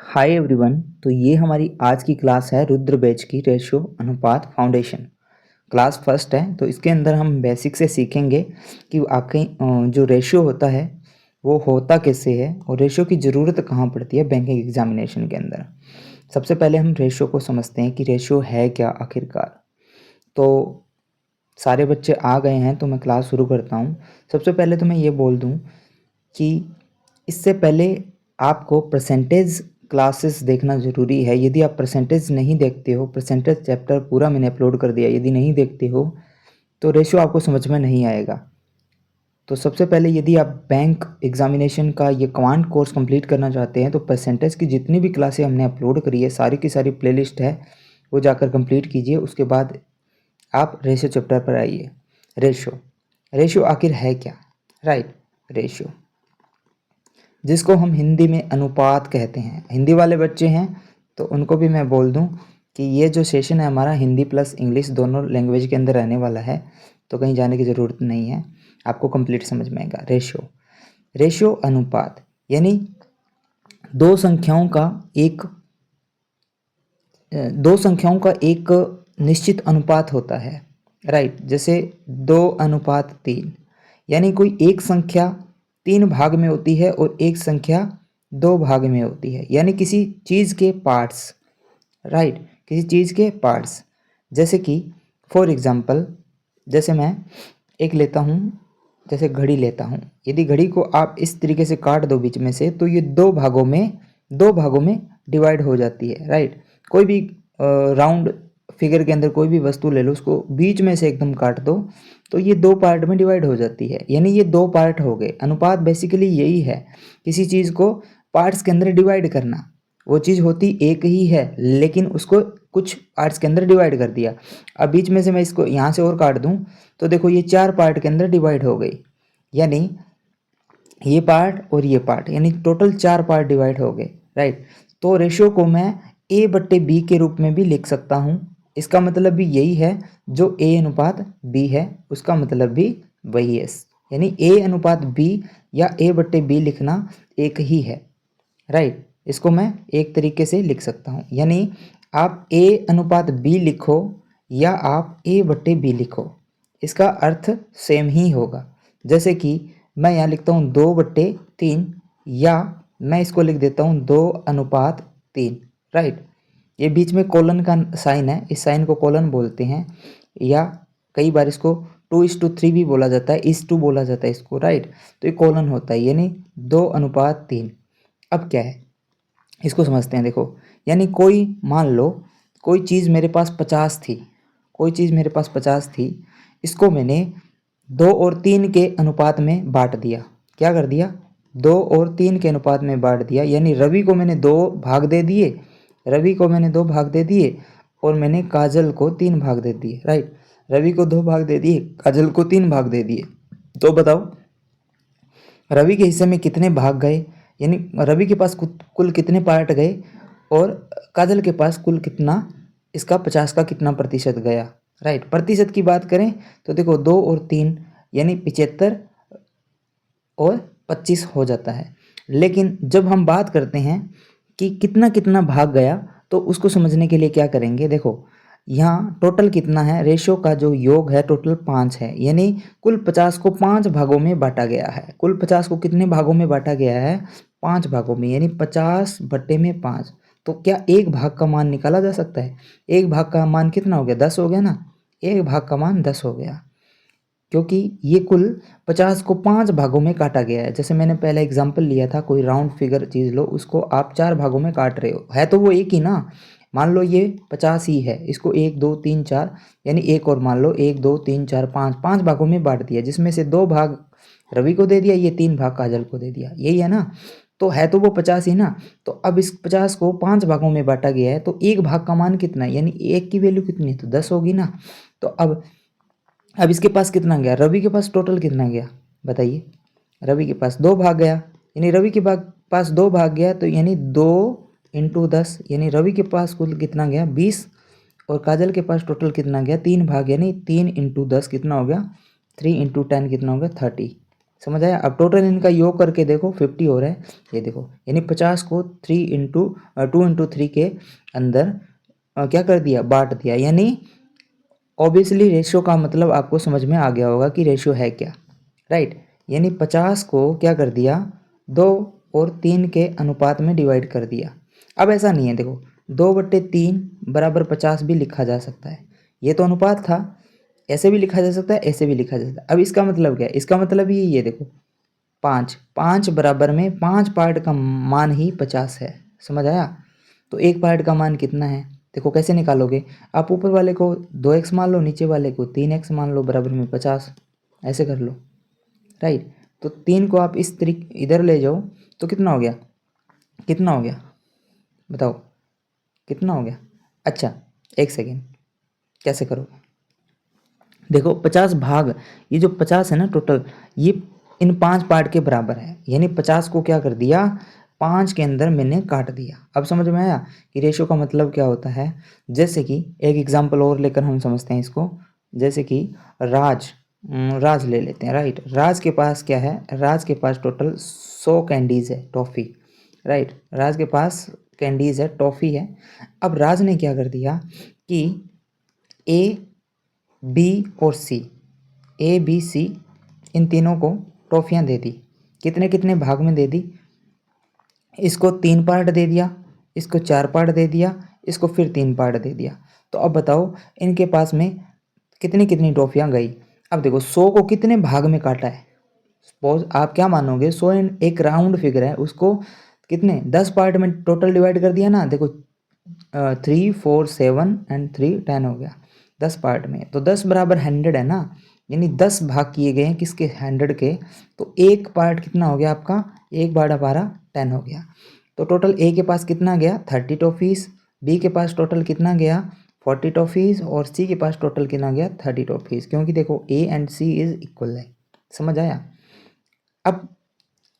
Hi everyone. तो ये हमारी आज की क्लास है रुद्र बैच की रेशियो अनुपात फाउंडेशन। क्लास फर्स्ट है, तो इसके अंदर हम बेसिक से सीखेंगे कि आखिर जो रेशियो होता है वो होता कैसे है और रेशियो की ज़रूरत कहाँ पड़ती है बैंकिंग एग्जामिनेशन के अंदर। सबसे पहले हम रेशियो को समझते हैं कि रेशियो है क्या आखिरकार। तो सारे बच्चे आ गए हैं तो मैं क्लास शुरू करता हूँ। सबसे पहले तो मैं ये बोल दूँ कि इससे पहले आपको परसेंटेज क्लासेस देखना ज़रूरी है। यदि आप परसेंटेज नहीं देखते हो, परसेंटेज चैप्टर पूरा मैंने अपलोड कर दिया, यदि नहीं देखते हो तो रेशियो आपको समझ में नहीं आएगा। तो सबसे पहले यदि आप बैंक एग्जामिनेशन का ये कमांड कोर्स कंप्लीट करना चाहते हैं तो परसेंटेज की जितनी भी क्लासें हमने अपलोड करी है सारी की सारी प्लेलिस्ट है, वो जाकर कंप्लीट कीजिए। उसके बाद आप रेशियो चैप्टर पर आइए। रेशियो रेशियो आखिर है क्या? राइट, रेशियो जिसको हम हिंदी में अनुपात कहते हैं। हिंदी वाले बच्चे हैं तो उनको भी मैं बोल दूं कि ये जो सेशन है हमारा हिंदी प्लस इंग्लिश दोनों लैंग्वेज के अंदर रहने वाला है, तो कहीं जाने की ज़रूरत नहीं है, आपको कंप्लीट समझ में आएगा। रेशियो अनुपात यानी दो संख्याओं का एक दो संख्याओं का एक निश्चित अनुपात होता है। राइट, जैसे 2:3, यानी कोई एक संख्या 3 भाग में होती है और एक संख्या 2 भाग में होती है, यानी किसी चीज़ के पार्ट्स। राइट, किसी चीज़ के पार्ट्स, जैसे कि फॉर एग्जांपल जैसे मैं एक लेता हूँ, जैसे घड़ी लेता हूँ। यदि घड़ी को आप इस तरीके से काट दो बीच में से तो ये दो भागों में डिवाइड हो जाती है। राइट, कोई भी राउंड फिगर के अंदर कोई भी वस्तु ले लो, उसको बीच में से एकदम काट दो तो ये 2 पार्ट में डिवाइड हो जाती है, यानी ये 2 पार्ट हो गए। अनुपात बेसिकली यही है, किसी चीज़ को पार्ट्स के अंदर डिवाइड करना। वो चीज़ होती एक ही है लेकिन उसको कुछ पार्ट्स के अंदर डिवाइड कर दिया। अब बीच में से मैं इसको यहाँ से और काट दूँ तो देखो ये 4 पार्ट के अंदर डिवाइड हो गई, यानी ये पार्ट और ये पार्ट, यानी टोटल 4 पार्ट डिवाइड हो गए। राइट, तो रेशियो को मैं A/B के रूप में भी लिख सकता हूँ। इसका मतलब भी यही है, जो A/B है उसका मतलब भी वही है, यानी A/B या A/B लिखना एक ही है। राइट, इसको मैं एक तरीके से लिख सकता हूँ, यानी आप A/B लिखो या आप A/B लिखो, इसका अर्थ सेम ही होगा। जैसे कि मैं यहाँ लिखता हूँ 2/3 या मैं इसको लिख देता हूँ 2:3। राइट, ये बीच में कोलन का साइन है, इस साइन को कोलन बोलते हैं, या कई बार इसको 2:3 भी बोला जाता है, 2 बोला जाता है इसको। राइट, तो ये कोलन होता है, यानी 2:3। अब क्या है, इसको समझते हैं। देखो, यानी कोई मान लो कोई चीज़ मेरे पास 50 थी, कोई चीज़ मेरे पास 50 थी, इसको मैंने 2 और 3 के अनुपात में बांट दिया। क्या कर दिया? 2 और 3 के अनुपात में बांट दिया, यानी रवि को मैंने 2 भाग दे दिए, और मैंने काजल को 3 भाग दे दिए। राइट, रवि को 2 भाग दे दिए, काजल को 3 भाग दे दिए। तो बताओ रवि के हिस्से में कितने भाग गए, यानी रवि के पास कुल कितने पार्ट गए और काजल के पास कुल कितना, इसका 50 का कितना प्रतिशत गया। राइट, प्रतिशत की बात करें तो देखो 2 और 3 यानी 75 और 25 हो जाता है। लेकिन जब हम बात करते हैं कि कितना कितना भाग गया तो उसको समझने के लिए क्या करेंगे, देखो यहाँ टोटल कितना है, रेशियो का जो योग है टोटल 5 है, यानी कुल 50 को 5 भागों में बांटा गया है। कुल 50 को कितने भागों में बांटा गया है? 5 भागों में, यानी 50/5। तो क्या एक भाग का मान निकाला जा सकता है? एक भाग का मान कितना हो गया? 10 हो गया ना, एक भाग का मान 10 हो गया, क्योंकि ये कुल 50 को 5 भागों में काटा गया है। जैसे मैंने पहले एग्जांपल लिया था, कोई राउंड फिगर चीज़ लो, उसको आप 4 भागों में काट रहे हो, है तो वो एक ही ना। मान लो ये 50 ही है, इसको 1 2 3 4, यानी एक और मान लो 1 2 3 4 5, 5 भागों में बांट दिया, जिसमें से 2 भाग रवि को दे दिया, ये 3 भाग काजल को दे दिया, यही है ना। तो है तो वो 50 ही ना। तो अब इस 50 को 5 भागों में बांटा गया है, तो एक भाग का मान कितना है, यानी एक की वैल्यू कितनी है, तो 10 होगी ना। तो अब इसके पास कितना गया, रवि के पास टोटल कितना गया बताइए? रवि के पास 2 भाग गया, यानी रवि के पास 2 भाग गया, तो यानी 2 × 10, यानी रवि के पास कुल कितना गया 20, और काजल के पास टोटल कितना गया 3 भाग, यानी 3 × 10 कितना हो गया 3 × 10 कितना हो गया 30। समझ आया। अब टोटल इनका योग करके देखो 50 हो रहा है, ये देखो, यानी 50 को 2 इंटू 3 के अंदर क्या कर दिया, बांट दिया। यानी ऑब्वियसली रेशियो का मतलब आपको समझ में आ गया होगा कि रेशियो है क्या, राइट। यानी 50 को क्या कर दिया, 2 और 3 के अनुपात में डिवाइड कर दिया। अब ऐसा नहीं है, देखो 2/3 बराबर 50 भी लिखा जा सकता है, ये तो अनुपात था, ऐसे भी लिखा जा सकता है, ऐसे भी लिखा जा सकता है। अब इसका मतलब क्या है, इसका मतलब ये देखो 5 बराबर में 5 पार्ट का मान ही 50 है, समझ आया। तो एक पार्ट का मान कितना है, देखो कैसे निकालोगे, आप ऊपर वाले को 2x मान लो, नीचे वाले को 3x मान लो, बराबर में 50, ऐसे कर लो, राइट। तो 3 को आप इस तरीके इधर ले जाओ तो कितना हो गया, कितना हो गया बताओ, कितना हो गया। अच्छा एक सेकेंड, कैसे करोगे, देखो 50 भाग, ये जो 50 है ना टोटल, ये इन 5 पार्ट के बराबर है। यानी 50 को क्या कर दिया, 5 के अंदर मैंने काट दिया। अब समझ में आया कि रेशियो का मतलब क्या होता है। जैसे कि एक एग्जांपल और लेकर हम समझते हैं इसको। जैसे कि राज ले लेते हैं, राइट। राज के पास क्या है, राज के पास टोटल 100 कैंडीज़ है, टॉफ़ी, राइट। राज के पास कैंडीज़ है, टॉफ़ी है। अब राज ने क्या कर दिया कि ए बी और सी, ए बी सी इन तीनों को टॉफ़ियाँ दे दी। कितने कितने भाग में दे दी, इसको 3 पार्ट दे दिया, इसको 4 पार्ट दे दिया, इसको फिर 3 पार्ट दे दिया। तो अब बताओ इनके पास में कितनी कितनी टॉफ़ियाँ गई। अब देखो 100 को कितने भाग में काटा है, सपोज आप क्या मानोगे, 100 एक राउंड फिगर है, उसको कितने 10 पार्ट में टोटल डिवाइड कर दिया ना। देखो 3 4 7 एंड 3 10 हो गया 10 पार्ट में, तो 10 बराबर 100 है ना। यानी 10 भाग किए गए हैं किसके, 100 के। तो एक पार्ट कितना हो गया आपका, एक बार हमारा 10 हो गया। तो टोटल ए के पास कितना गया, 30 टॉफ़ीज़, बी के पास टोटल कितना गया, 40 टॉफ़ीज़, और सी के पास टोटल कितना गया, 30 टॉफ़ीज़। क्योंकि देखो A and C is equal है, समझ आया। अब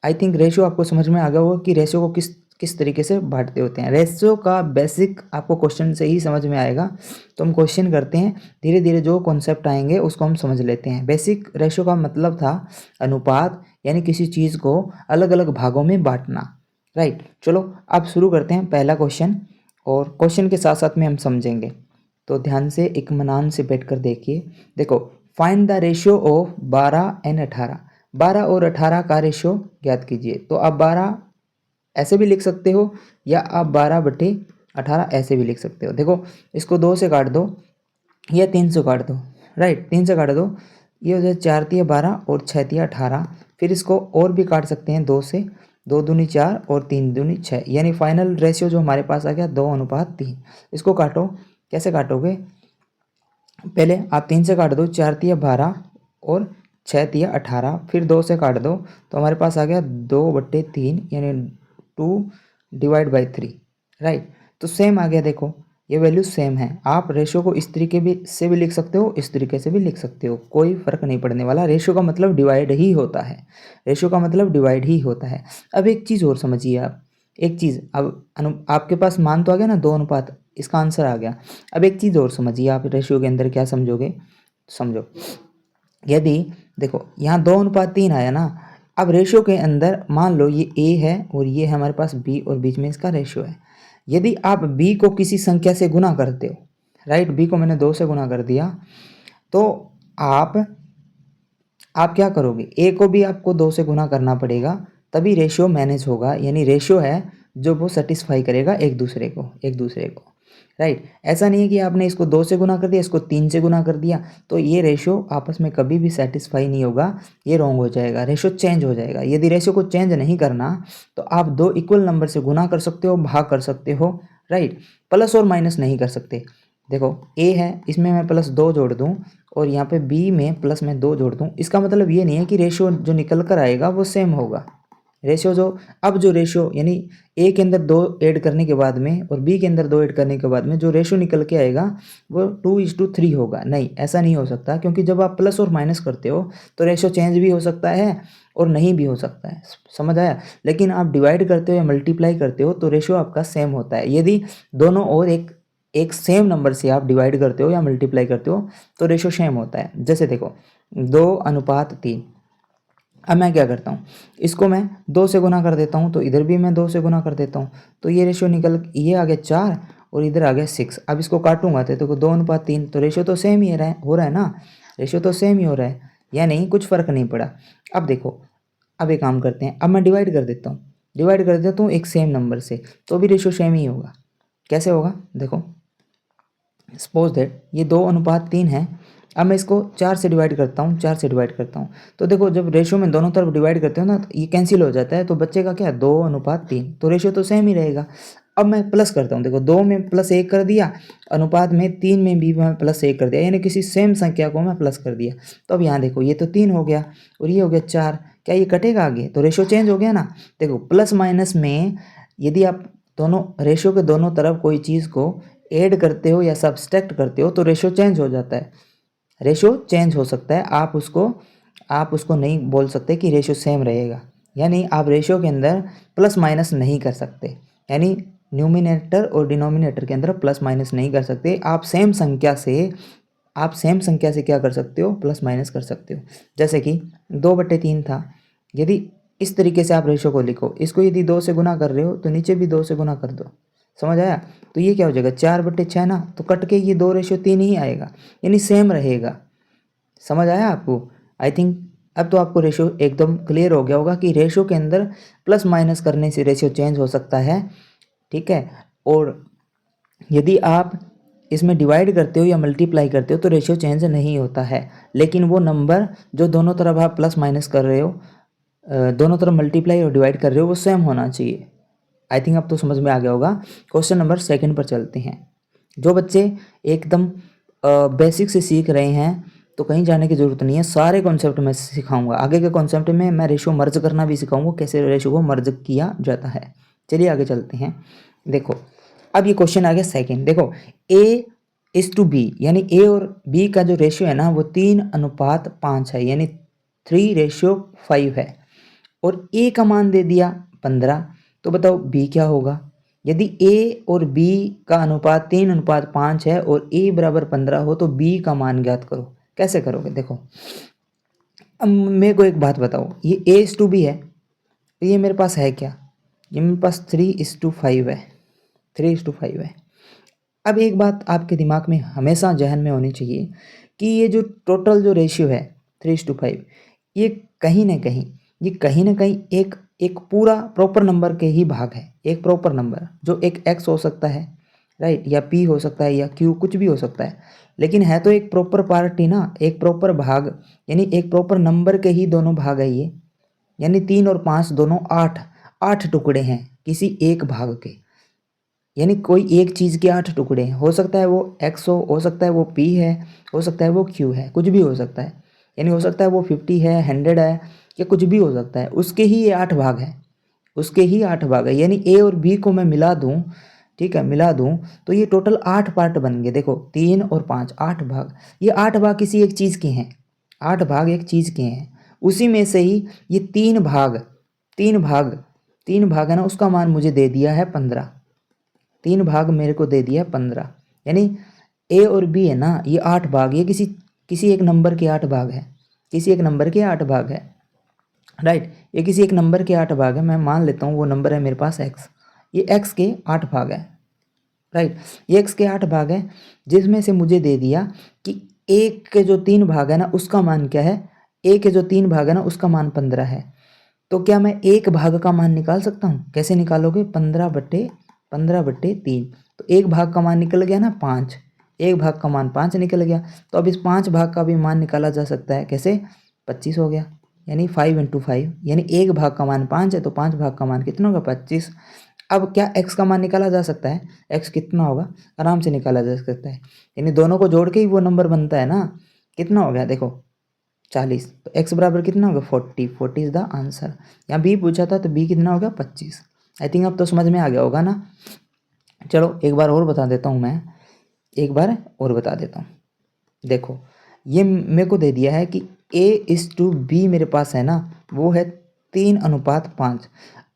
आई थिंक रेशियो आपको समझ में आ गया होगा कि रेशियो को किस किस तरीके से बांटते होते हैं। रेशियो का बेसिक आपको क्वेश्चन से ही समझ में आएगा। तो हम क्वेश्चन करते हैं, धीरे धीरे जो कॉन्सेप्ट आएंगे उसको हम समझ लेते हैं। बेसिक रेशियो का मतलब था अनुपात, यानी किसी चीज़ को अलग अलग भागों में बांटना, राइट। चलो अब शुरू करते हैं पहला क्वेश्चन, और क्वेश्चन के साथ साथ में हम समझेंगे। तो ध्यान से इत्मीनान से बैठ कर देखिए। देखो, find the ratio of 12 and 18, 12 और 18 का रेशियो ज्ञात कीजिए। तो आप 12 ऐसे भी लिख सकते हो, या आप 12/18 ऐसे भी लिख सकते हो। देखो इसको 2 से काट दो या 3 से काट दो, राइट, 3 से काट दो, ये हो जाए 4 तिया 12 और 6 तिया 18। फिर इसको और भी काट सकते हैं 2 से, 2 दूनी 4 और 3 दूनी 6, यानी फाइनल रेशियो जो हमारे पास आ गया 2:3। इसको काटो, कैसे काटोगे, पहले आप 3 से काट दो, 4 तिया 12 और 6 तिया 18, फिर 2 से काट दो, तो हमारे पास आ गया 2/3, यानी 2/3, राइट। तो सेम आ गया, देखो ये वैल्यू सेम है। आप रेशियो को इस तरीके भी से भी लिख सकते हो, इस तरीके से भी लिख सकते हो, कोई फ़र्क नहीं पड़ने वाला। रेशियो का मतलब डिवाइड ही होता है, रेशियो का मतलब डिवाइड ही होता है। अब एक चीज़ और समझिए आप, एक चीज़, अब आपके पास मान तो आ गया ना 2 अनुपात, इसका आंसर आ गया। अब एक चीज़ और समझिए आप, रेशियो के अंदर क्या समझोगे, समझो। यदि देखो यहाँ 2:3 आया ना, अब रेशियो के अंदर मान लो ये ए है और ये है हमारे पास बी, और बीच में इसका रेशियो है। यदि आप बी को किसी संख्या से गुना करते हो, राइट, बी को मैंने 2 से गुना कर दिया, तो आप क्या करोगे, ए को भी आपको 2 से गुना करना पड़ेगा, तभी रेशियो मैनेज होगा। यानी रेशियो है जो वो सेटिस्फाई करेगा एक दूसरे को, राइट। ऐसा नहीं है कि आपने इसको 2 से गुना कर दिया, इसको 3 से गुना कर दिया, तो ये रेशियो आपस में कभी भी सेटिस्फाई नहीं होगा, ये रॉन्ग हो जाएगा, रेशियो चेंज हो जाएगा। यदि रेशियो को चेंज नहीं करना तो आप 2 इक्वल नंबर से गुना कर सकते हो, भाग कर सकते हो, राइट। प्लस और माइनस नहीं कर सकते। देखो ए है, इसमें मैं +2 जोड़ दूँ, और यहाँ पे बी में प्लस में 2 जोड़ दूँ, इसका मतलब ये नहीं है कि रेशियो जो निकल कर आएगा वो सेम होगा। रेशियो जो रेशियो यानी ए के अंदर 2 ऐड करने के बाद में और बी के अंदर 2 ऐड करने के बाद में जो रेशियो निकल के आएगा वो 2:3 होगा। नहीं, ऐसा नहीं हो सकता, क्योंकि जब आप प्लस और माइनस करते हो तो रेशियो चेंज भी हो सकता है और नहीं भी हो सकता है, समझ आया। लेकिन आप डिवाइड करते हो या मल्टीप्लाई करते हो तो रेशियो आपका सेम होता है। यदि दोनों और एक सेम नंबर से आप डिवाइड करते हो या मल्टीप्लाई करते हो तो रेशियो सेम होता है। जैसे देखो 2:3, अब मैं क्या करता हूँ, इसको मैं 2 से गुना कर देता हूँ, तो इधर भी मैं 2 से गुना कर देता हूँ, तो ये रेशियो ये आ गया 4 और इधर आ गया 6। अब इसको काटूंगा तो देखो 2:3, तो रेशियो तो सेम ही हो रहा है ना, रेशियो तो सेम ही हो रहा है, या नहीं, कुछ फ़र्क नहीं पड़ा। अब देखो, अब एक काम करते हैं, अब मैं डिवाइड कर देता हूँ, डिवाइड कर देता हूँ एक सेम नंबर से, तो भी रेशियो सेम ही होगा। कैसे होगा देखो, सपोज दैट ये 2:3 है। अब मैं इसको 4 से डिवाइड करता हूँ, 4 से डिवाइड करता हूँ, तो देखो जब रेशियो में दोनों तरफ डिवाइड करते हो ना, तो ये कैंसिल हो जाता है, तो बच्चेगा क्या, 2:3, तो रेशियो तो सेम ही रहेगा। अब मैं प्लस करता हूँ, देखो 2 में +1 कर दिया, अनुपात में 3 में भी मैं +1 कर दिया, यानी किसी सेम संख्या को मैं प्लस कर दिया। तो अब यहाँ देखो, ये तो 3 हो गया और ये हो गया 4, क्या ये कटेगा आगे, तो रेशियो चेंज हो गया ना। देखो प्लस माइनस में यदि आप दोनों रेशियो के दोनों तरफ कोई चीज़ को ऐड करते हो या सब्सट्रैक्ट करते हो, तो रेशियो चेंज हो जाता है, रेशियो चेंज हो सकता है। आप उसको नहीं बोल सकते कि रेशियो सेम रहेगा, यानी आप रेशियो के अंदर प्लस माइनस नहीं कर सकते, यानी न्यूमिनेटर और डिनोमिनेटर के अंदर प्लस माइनस नहीं कर सकते। आप सेम संख्या से क्या कर सकते हो, प्लस माइनस कर सकते हो। जैसे कि 2/3 था, यदि इस तरीके से आप रेशियो को लिखो, इसको यदि 2 से गुना कर रहे हो तो नीचे भी 2 से गुना कर दो, समझ आया। तो ये क्या हो जाएगा, 4/6 ना, तो कट के ये 2:3 ही आएगा, यानी सेम रहेगा। समझ आया आपको, आई थिंक अब तो आपको रेशियो एकदम क्लियर हो गया होगा कि रेशियो के अंदर प्लस माइनस करने से रेशियो चेंज हो सकता है, ठीक है। और यदि आप इसमें डिवाइड करते हो या मल्टीप्लाई करते हो तो रेशियो चेंज नहीं होता है, लेकिन वो नंबर जो दोनों तरफ आप प्लस माइनस कर रहे हो, दोनों तरफ मल्टीप्लाई और डिवाइड कर रहे हो, वो सेम होना चाहिए। आई थिंक अब तो समझ में आ गया होगा। क्वेश्चन नंबर 2 पर चलते हैं। जो बच्चे एकदम बेसिक से सीख रहे हैं तो कहीं जाने की ज़रूरत नहीं है, सारे कॉन्सेप्ट मैं सिखाऊंगा। आगे के कॉन्सेप्ट में मैं रेशियो मर्ज करना भी सिखाऊंगा, कैसे रेशियो को मर्ज किया जाता है। चलिए आगे चलते हैं। देखो अब ये क्वेश्चन आ गया 2, देखो A:B, यानी ए और बी का जो रेशियो है ना वो 3:5 है, यानी 3:5 है, और ए का मान दे दिया 15, तो बताओ बी क्या होगा। यदि ए और बी का अनुपात 3:5 है और ए बराबर 15 हो तो बी का मान ज्ञात करो। कैसे करोगे, देखो अब मेरे को एक बात बताओ, ये A:B है, तो ये मेरे पास है क्या, ये मेरे पास 3:5 है, 3:5 है। अब एक बात आपके दिमाग में हमेशा जहन में होनी चाहिए कि ये जो टोटल जो रेशियो है 3:5, ये कहीं ना कहीं एक पूरा प्रॉपर नंबर के ही भाग है। एक प्रॉपर नंबर जो एक x हो सकता है, राइट, या p हो सकता है या q, कुछ भी हो सकता है, लेकिन है तो एक प्रॉपर पार्ट ही ना, एक प्रॉपर भाग, यानी एक प्रॉपर नंबर के ही दोनों भाग है ये, यानी 3 और 5 दोनों 8 टुकड़े हैं किसी एक भाग के, यानी कोई एक चीज़ के 8 टुकड़े हैं। हो सकता है वो x हो सकता है वो p है, हो सकता है वो q है, कुछ भी हो सकता है, यानी हो सकता है वो 50 है, 100 है, या कुछ भी हो सकता है, उसके ही ये 8 भाग हैं, उसके ही 8 भाग है। यानी a और b को मैं मिला दूँ, ठीक है, मिला दूँ तो ये टोटल 8 पार्ट बन गए। देखो 3 और 5, 8 भाग, ये 8 भाग किसी एक चीज़ के हैं, 8 भाग एक चीज़ के हैं, उसी में से ही ये 3 भाग है ना, उसका मान मुझे दे दिया है 15, 3 भाग मेरे को दे दिया 15, यानी ए और बी है ना, ये 8 भाग, ये किसी एक नंबर के 8 भाग है, किसी एक नंबर के 8 भाग है, राइट, ये किसी एक नंबर के 8 भाग है। मैं मान लेता हूँ वो नंबर है मेरे पास x, ये x के 8 भाग है, राइट, ये x के 8 भाग है, जिसमें से मुझे दे दिया कि एक के जो 3 भाग है ना उसका मान क्या है, ए के जो 3 भाग है ना उसका मान 15 है। तो क्या मैं एक भाग का मान निकाल सकता हूँ, कैसे निकालोगे, 15/3, तो एक भाग का मान निकल गया ना 5, एक भाग का मान 5 निकल गया। तो अब इस 5 भाग का भी मान निकाला जा सकता है, कैसे, 25 हो गया, यानी 5 × 5, यानी एक भाग का मान 5 है तो 5 भाग का मान कितना होगा, 25। अब क्या x का मान निकाला जा सकता है, x कितना होगा, आराम से निकाला जा सकता है, यानी दोनों को जोड़ के ही वो नंबर बनता है ना। कितना हो गया देखो 40, तो x बराबर कितना होगा 40 इज़ द आंसर। यहाँ b पूछा था तो b कितना होगा 25। आई थिंक अब तो समझ में आ गया होगा ना। चलो एक बार और बता देता हूँ, मैं एक बार और बता देता हूँ। देखो ये मेरे को दे दिया है कि A:B मेरे पास है ना, वो है 3:5।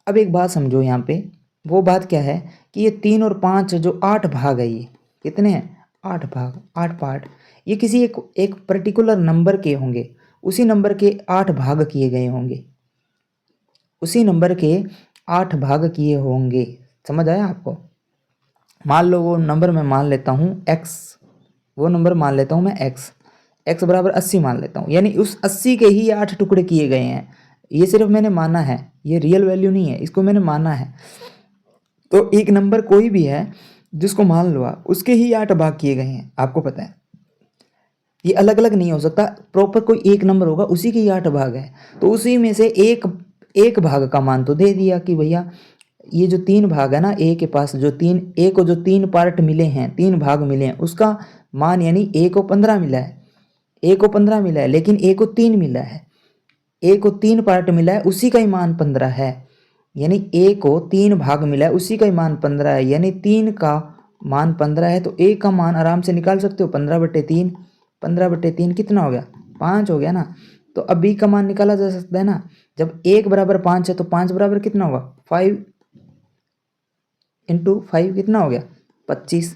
अब एक बात समझो यहाँ पे, वो बात क्या है कि ये 3 और 5 जो 8 भाग है, ये कितने हैं, 8 भाग, 8 पार्ट, ये किसी एक पर्टिकुलर नंबर के होंगे, उसी नंबर के 8 भाग किए गए होंगे, उसी नंबर के 8 भाग किए होंगे। समझ आया आपको? मान लो वो नंबर मैं मान लेता हूँ x, वो नंबर मान लेता हूँ मैं x बराबर 80 मान लेता हूँ, यानी उस 80 के ही 8 टुकड़े किए गए हैं। ये सिर्फ मैंने माना है, ये रियल वैल्यू नहीं है, इसको मैंने माना है। तो एक नंबर कोई भी है जिसको मान लो आप, उसके ही 8 भाग किए गए हैं, आपको पता है। ये अलग अलग नहीं हो सकता, प्रॉपर कोई एक नंबर होगा उसी के ही 8 भाग है। तो उसी में से एक भाग का मान तो दे दिया कि भैया ये जो 3 भाग है ना, ए के पास जो ए को जो 3 पार्ट मिले हैं, 3 भाग मिले हैं, उसका मान यानी ए को 15 मिला है, ए को 15 मिला है, लेकिन ए को 3 मिला है, ए को 3 पार्ट मिला है, उसी का ही मान 15 है। यानी ए को 3 भाग मिला है, उसी का ही मान 15 है, यानी 3 का मान 15 है। तो ए का मान आराम से निकाल सकते हो, 15/3, 15/3 कितना हो गया? 5 हो गया ना। तो अब बी का मान निकाला जा सकता है ना। जब 1 बराबर 5 है तो 5 बराबर कितना होगा? 5 × 5 कितना हो गया? 25,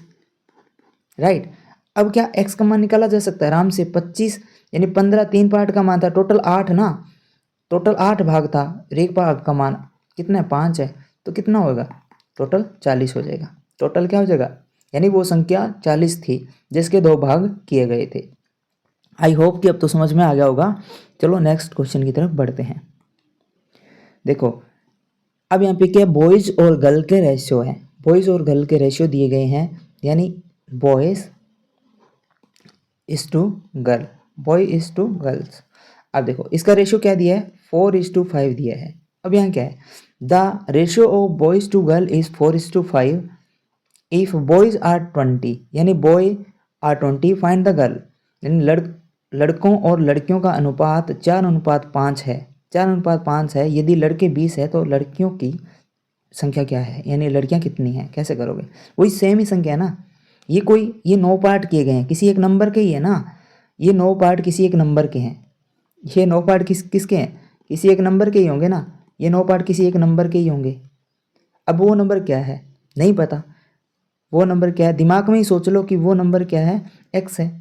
राइट। अब क्या x का मान निकाला जा सकता है आराम से, 25 यानी 15 3 पार्ट का मान था, टोटल 8 ना, टोटल 8 भाग था, एक भाग का मान कितना है? 5 है, तो कितना होगा? टोटल 40 हो जाएगा। टोटल क्या हो जाएगा? यानी वो संख्या 40 थी जिसके 2 भाग किए गए थे। आई होप कि अब तो समझ में आ गया होगा। चलो नेक्स्ट क्वेश्चन की तरफ बढ़ते हैं। देखो अब यहाँ पे क्या, बॉयज़ और गर्ल के रेशियो है, बॉयज़ और गर्ल के रेशियो दिए गए हैं, यानी boys is to girl, boy is to girls. अब देखो इसका रेशियो क्या दिया है? 4:5 दिया है। अब यहाँ क्या है? The ratio of boys to girl is 4:5 if boys are 20, यानी boy are 20, find the girl, यानी लड़कों और लड़कियों का अनुपात 4:5 है, 4:5 है। यदि लड़के 20 है तो लड़कियों की संख्या क्या है, यानी लड़कियां कितनी हैं? कैसे करोगे? वही सेम ही संख्या है ना। ये 9 पार्ट किए गए हैं, किसी एक नंबर के ही है ना। ये 9 पार्ट किसी एक नंबर के हैं, ये 9 पार्ट किसके हैं? किसी एक नंबर के ही होंगे ना। ये 9 पार्ट किसी एक नंबर के ही होंगे। अब वो नंबर क्या है नहीं पता, वो नंबर क्या है दिमाग में ही सोच लो कि वो नंबर क्या है? x है।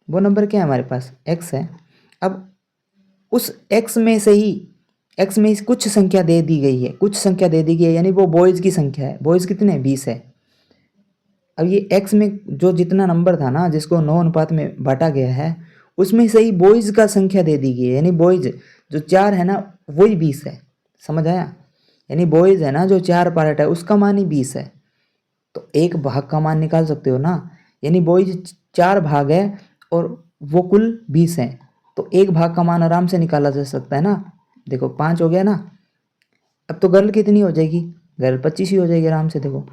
वो नंबर क्या है हमारे पास? x है। अब उस x में से ही x में कुछ संख्या दे दी गई है, कुछ संख्या दे दी गई है, यानी वो बॉयज़ की संख्या है। बॉयज़ कितने हैं? 20 है। अब ये x में जो जितना नंबर था ना, जिसको 9 अनुपात में बांटा गया है, उसमें से ही बॉयज़ का संख्या दे दी गई है, यानी बॉयज़ जो 4 है ना वही 20 है। समझ आया? यानी बॉयज़ है ना जो 4 पार्ट है उसका मान ही 20 है। तो एक भाग का मान निकाल सकते हो ना, यानी बॉयज़ 4 भाग है और वो कुल 20 हैं, तो एक भाग का मान आराम से निकाला जा सकता है ना। देखो 5 हो गया ना। अब तो गर्ल कितनी हो जाएगी? गर्ल 25 ही हो जाएगी आराम से। देखो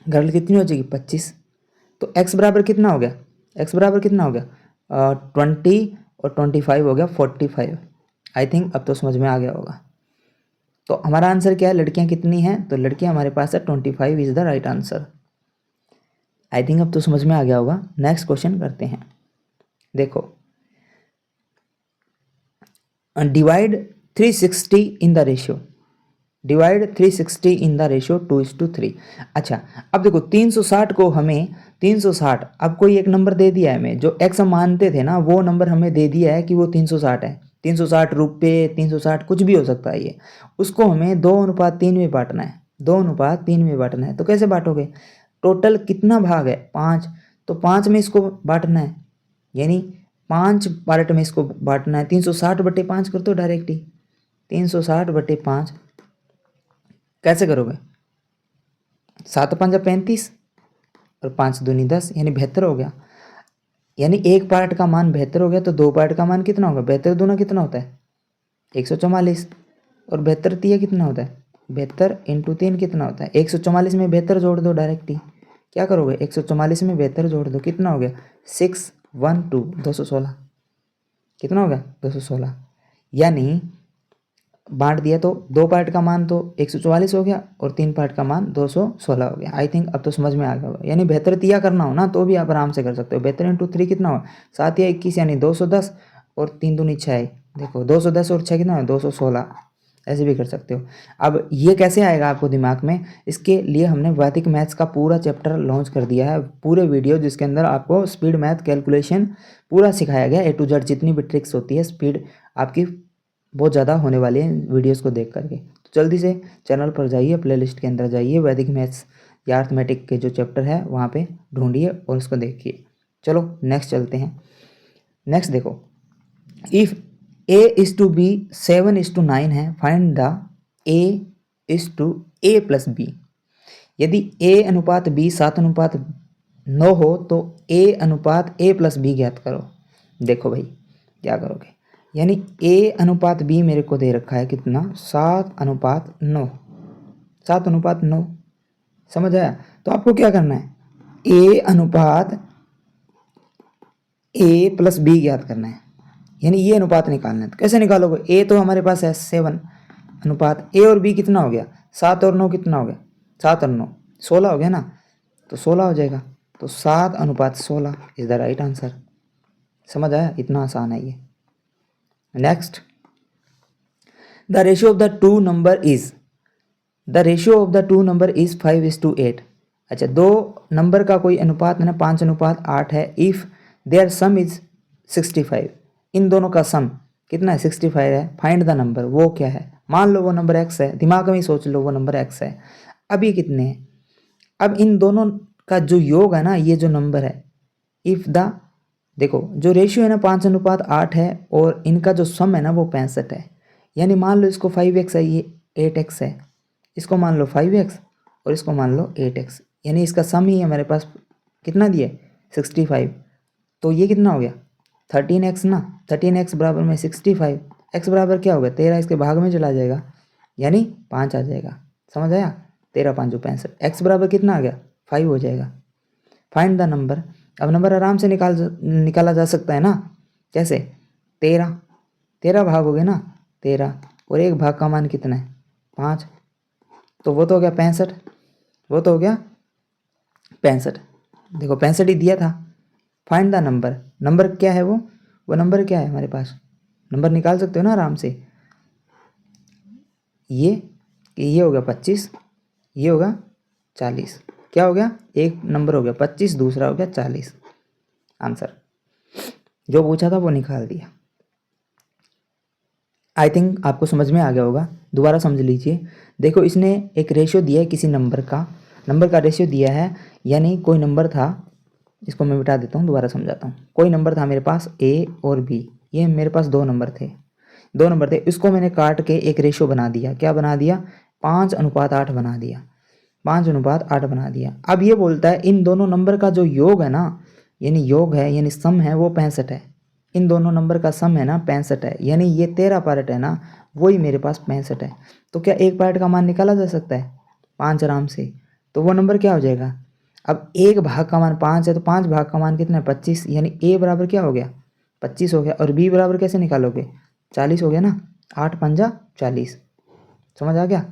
गर्ल कितनी हो जाएगी? 25। तो x बराबर कितना हो गया? x बराबर कितना हो गया? 20 और 25 हो गया 45। आई थिंक अब तो समझ में आ गया होगा। तो हमारा आंसर क्या है? लड़कियां कितनी हैं? तो लड़कियां हमारे पास है 25 is the right answer. I think अब तो समझ में आ गया होगा। नेक्स्ट क्वेश्चन करते हैं। देखो divide 360 in the ratio, divide 360 in the ratio 2:3। अच्छा अब देखो 360 को हमें 360, अब कोई एक नंबर दे दिया है हमें, जो x हम मानते थे ना वो नंबर हमें दे दिया है कि वो 360 है। 360 रुपये, 360 कुछ भी हो सकता है ये। उसको हमें 2:3 में बांटना है, 2:3 में बांटना है। तो कैसे बांटोगे? टोटल कितना भाग है? 5। तो 5 में इसको बांटना है, यानी 5 पार्ट में इसको बांटना है। 360/5 कर दो डायरेक्ट ही। 360/5 कैसे करोगे? 7×5 = 35 और 5×2 = 10, यानी 72 हो गया। यानी एक पार्ट का मान 72 हो गया, तो 2 पार्ट का मान कितना होगा? 72 दूना कितना होता है? 144। और 72 तिया कितना होता है? 72 × 3 कितना होता है? 144 में 72 जोड़ दो डायरेक्ट ही। क्या करोगे? 144 में 72 जोड़ दो, कितना हो गया? 612 216। कितना हो गया? 216। यानी बांट दिया तो 2 पार्ट का मान तो 144 हो गया और 3 पार्ट का मान 216 हो गया। आई थिंक अब तो समझ में आ गया होगा। यानी 72 तिया करना हो ना तो भी आप आराम से कर सकते हो। 72 × 3 कितना हो? 7 या 21 यानी 210 और 3×2 = 6। देखो 210 और 6 कितना है? 216। ऐसे भी कर सकते हो। अब ये कैसे आएगा आपको दिमाग में, इसके लिए हमने वैदिक मैथ्स का पूरा चैप्टर लॉन्च कर दिया है, पूरे वीडियो, जिसके अंदर आपको स्पीड मैथ कैलकुलेशन पूरा सिखाया गया A to Z, जितनी भी ट्रिक्स होती है, स्पीड आपकी बहुत ज़्यादा होने वाली है वीडियोज़ को देख करके। तो जल्दी से चैनल पर जाइए, प्लेलिस्ट के अंदर जाइए, वैदिक मैथ्स या अर्थमेटिक के जो चैप्टर है वहाँ पे ढूंढिए और उसको देखिए। चलो नेक्स्ट चलते हैं। नेक्स्ट देखो, इफ़ A/B 7:9 है, फाइंड द A/A+B। यदि A/B 7:9 हो तो A/A+B ज्ञात करो। देखो भाई क्या करोगे, यानी A/B मेरे को दे रखा है कितना, 7:9, 7:9, समझ आया। तो आपको क्या करना है, A/A+B ज्ञात करना है, यानी ये अनुपात निकालना है। तो कैसे निकालोगे, A तो हमारे पास है 7 अनुपात, A और B कितना हो गया, 7 और 9 कितना हो गया, 7 और 9 16 हो गया ना, तो 16 हो जाएगा। तो 7:16 इज द राइट आंसर। समझ आया, इतना आसान है ये। Next, the ratio of the two number is, the ratio of the two number is 5:8। अच्छा, दो नंबर का कोई अनुपात है ना 5:8 है, इफ़ देयर सम इज 65, इन दोनों का सम कितना है 65 है, फाइंड द नंबर, वो क्या है। मान लो वो नंबर x है, दिमाग में ही सोच लो वो नंबर x है। अब ये कितने हैं, अब इन दोनों का जो योग है ना, ये जो नंबर है, इफ़ द, देखो जो रेशियो है ना 5:8 है, और इनका जो सम है ना वो 65 है। यानी मान लो इसको 5x है, ये 8x है, इसको मान लो 5x और इसको मान लो 8x, यानी इसका सम ही हमारे पास कितना दिया 65। तो ये कितना हो गया 13x ना, 13x बराबर में 65, x बराबर क्या हो गया 13, इसके भाग में चला जाएगा यानी 5 आ जाएगा। समझ आया, 13 5 65, x बराबर कितना आ गया 5 हो जाएगा। फाइंड द नंबर, अब नंबर आराम से निकाला जा सकता है ना, कैसे, 13 भाग हो गए ना 13, और एक भाग का मान कितना है 5, तो वो तो हो गया 65, वो तो हो गया 65, देखो 65 ही दिया था। फाइंड द नंबर, नंबर क्या है वो नंबर क्या है हमारे पास, नंबर निकाल सकते हो ना आराम से, ये हो गया 25, ये होगा 40, क्या हो गया, एक नंबर हो गया 25, दूसरा हो गया 40। आंसर जो पूछा था वो निकाल दिया। आई थिंक आपको समझ में आ गया होगा, दोबारा समझ लीजिए। देखो इसने एक रेशियो दिया है किसी नंबर का रेशियो दिया है, यानी कोई नंबर था, इसको मैं मिटा देता हूँ, दोबारा समझाता हूँ। कोई नंबर था मेरे पास A और B, ये मेरे पास दो नंबर थे, इसको मैंने काट के एक रेशियो बना दिया, क्या बना दिया 5:8 बना दिया, 5:8 बना दिया। अब ये बोलता है इन दोनों नंबर का जो योग है ना, यानी योग है यानी सम है वो 65 है, इन दोनों नंबर का सम है ना 65 है, यानी ये 13 पार्ट है ना, वही मेरे पास 65 है। तो क्या एक पार्ट का मान निकाला जा सकता है 5 आराम से, तो वो नंबर क्या हो जाएगा, अब एक भाग का मान 5 है तो 5 भाग का मान कितना है 25, यानी A बराबर क्या हो गया 25 हो गया, और B बराबर कैसे निकालोगे 40 हो गया ना, 8 पंजा 40। समझ आ गया,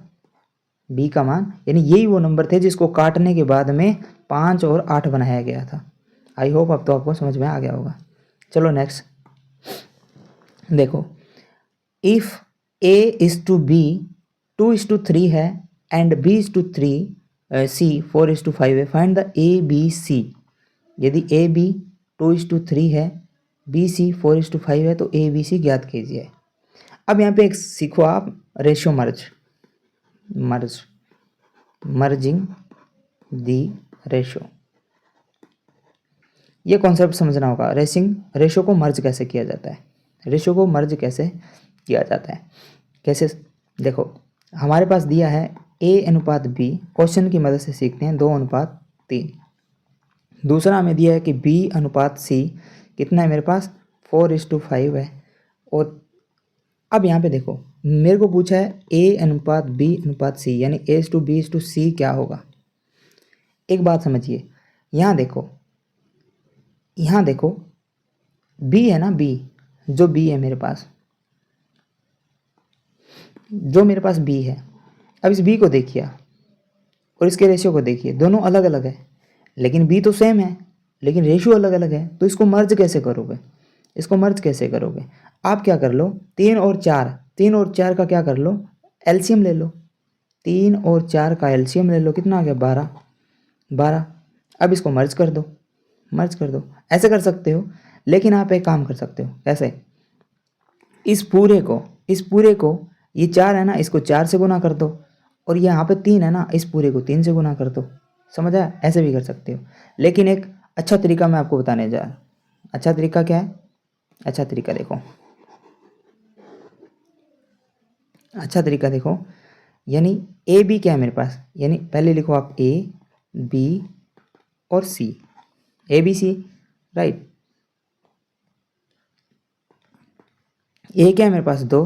B का मान, यानी यही वो नंबर थे जिसको काटने के बाद में 5 और 8 बनाया गया था। आई होप अब तो आपको समझ में आ गया होगा। चलो नेक्स्ट देखो, इफ़ A/B 2:3 है एंड B/3 C 4:5 है, फाइंड द ABC। यदि AB 2:3 है, BC 4:5 है, तो ABC ज्ञात कीजिए। अब यहाँ पे एक सीखो आप, रेशियो मर्जिंग दी रेशियो, ये कॉन्सेप्ट समझना होगा। रेशियो को मर्ज कैसे किया जाता है, कैसे, देखो हमारे पास दिया है A/B, क्वेश्चन की मदद से सीखते हैं 2:3। दूसरा हमें दिया है कि B/C कितना है मेरे पास 4:5 है। और अब यहाँ पे देखो मेरे को पूछा है A/B/C, यानी A/B/C क्या होगा। एक बात समझिए, यहाँ देखो B है ना, B जो B है मेरे पास, B है। अब इस B को देखिए और इसके रेशियो को देखिए, दोनों अलग अलग है, लेकिन B तो सेम है लेकिन रेशियो अलग अलग है। तो इसको मर्ज कैसे करोगे, आप क्या कर लो 3 और 4 का क्या कर लो, एलसीएम ले लो, 3 और 4 का एलसीएम ले लो, कितना आ गया 12, 12। अब इसको मर्ज कर दो, मर्ज कर दो, ऐसे कर सकते हो। लेकिन आप एक काम कर सकते हो, कैसे, इस पूरे को ये 4 है ना, इसको 4 से गुना कर दो, और यहाँ पे 3 है ना, इस पूरे को 3 से गुना कर दो। समझ आया? ऐसे भी कर सकते हो। लेकिन एक अच्छा तरीका मैं आपको बताने जा रहा हूँ। अच्छा तरीका क्या है? अच्छा तरीका देखो, अच्छा तरीका देखो, यानी ए बी क्या है मेरे पास, यानी पहले लिखो आप ए बी और सी, ए बी सी, राइट। ए क्या है मेरे पास 2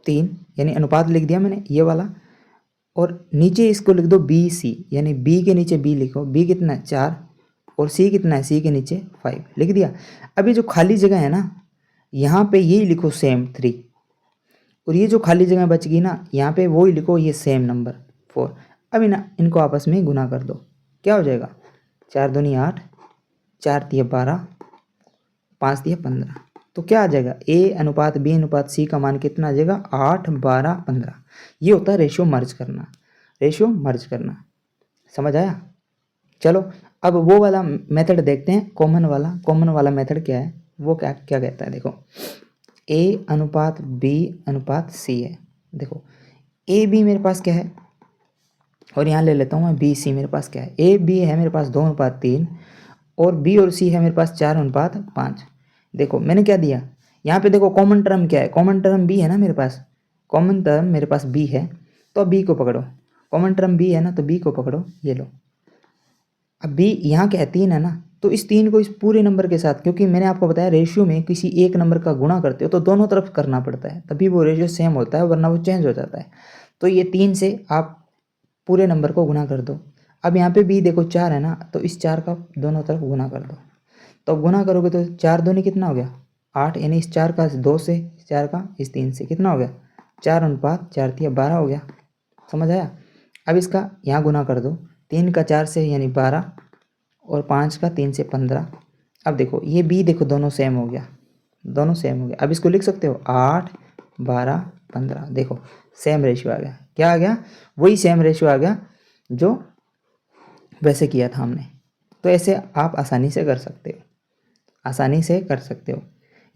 3, यानी अनुपात लिख दिया मैंने ये वाला, और नीचे इसको लिख दो बी सी, यानी बी के नीचे बी लिखो, बी कितना है 4, और सी कितना है, सी के नीचे 5 लिख दिया। अभी जो खाली जगह है ना, यहाँ पे यही लिखो सेम 3, और ये जो खाली जगह बच गई ना, यहाँ पे वही लिखो ये सेम नंबर 4। अब इनको आपस में गुना कर दो, क्या हो जाएगा, 4 दूनी 8, 4 तिया 12, 5 तिया 15। तो क्या आ जाएगा, ए अनुपात बी अनुपात सी का मान कितना आ जाएगा, 8 12 15। ये होता है रेशियो मर्ज करना, रेशियो मर्ज करना। समझ आया? चलो अब वो वाला मेथड देखते हैं, कॉमन वाला। कॉमन वाला मेथड क्या है, वो क्या क्या कहता है, देखो ए अनुपात बी अनुपात सी है। देखो ए बी मेरे पास क्या है, और यहाँ ले लेता हूँ मैं बी सी, मेरे पास क्या है, ए बी है मेरे पास 2:3, और बी और सी है मेरे पास 4:5। देखो मैंने क्या दिया यहाँ पे, देखो कॉमन टर्म क्या है, कॉमन टर्म बी है ना मेरे पास, कॉमन टर्म मेरे पास बी है, तो अब बी को पकड़ो, कॉमन टर्म बी है ना, तो बी को पकड़ो, ये लो। अब बी यहाँ क्या है 3 है ना, तो इस 3 को इस पूरे नंबर के साथ, क्योंकि मैंने आपको बताया रेशियो में किसी एक नंबर का गुणा करते हो तो दोनों तरफ करना पड़ता है, तभी वो रेशियो सेम होता है, वरना वो चेंज हो जाता है। तो ये 3 से आप पूरे नंबर को गुना कर दो। अब यहाँ पे बी देखो 4 है ना, तो इस 4 का दोनों तरफ गुना कर दो। तो अब गुना करोगे तो 4 दूनी कितना हो गया 8, यानी इस 4 का 2 से, इस 4 का इस 3 से कितना हो गया 4:4 तिया 12 हो गया। समझ आया? अब इसका यहाँ गुना कर दो, 3 का 4 से यानी 12, और 5 का 3 से 15। अब देखो ये बी देखो दोनों सेम हो गया, दोनों सेम हो गया। अब इसको लिख सकते हो 8 12 15, देखो सेम रेशियो आ गया। क्या आ गया? वही सेम रेशियो आ गया जो वैसे किया था हमने। तो ऐसे आप आसानी से कर सकते हो, आसानी से कर सकते हो।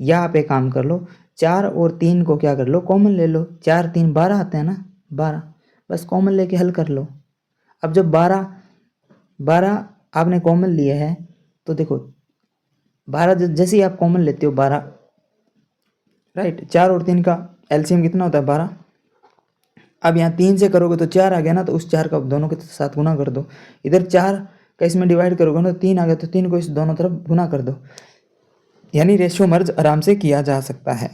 या आप एक काम कर लो, 4 और 3 को क्या कर लो, कॉमन ले लो, 4 3 12 आते हैं ना, 12, बस कॉमन लेके हल कर लो। अब जब 12 12 आपने कॉमन लिया है, तो देखो 12 जैसे ही आप कॉमन लेते हो 12, राइट, 4 और 3 का एलसीएम कितना होता है 12। अब यहाँ 3 से करोगे तो 4 आ गया ना, तो उस 4 का दोनों के साथ गुना कर दो। इधर 4 का इसमें डिवाइड करोगे ना, 3 आ गया, तो 3 को इस दोनों तरफ गुना कर दो, यानी रेशियो मर्ज आराम से किया जा सकता है।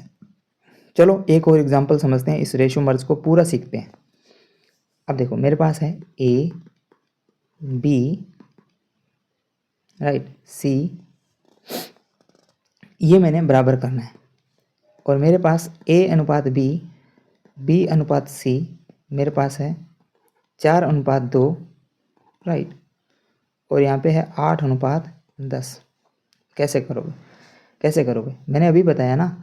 चलो एक और एग्जांपल समझते हैं, इस रेशियो मर्ज को पूरा सीखते हैं। अब देखो मेरे पास है ए बी, राइट, सी, ये मैंने बराबर करना है, और मेरे पास ए अनुपात बी, बी अनुपात सी मेरे पास है 4:2, राइट, और यहाँ पे है 8:10। कैसे करोगे, कैसे करोगे? मैंने अभी बताया ना,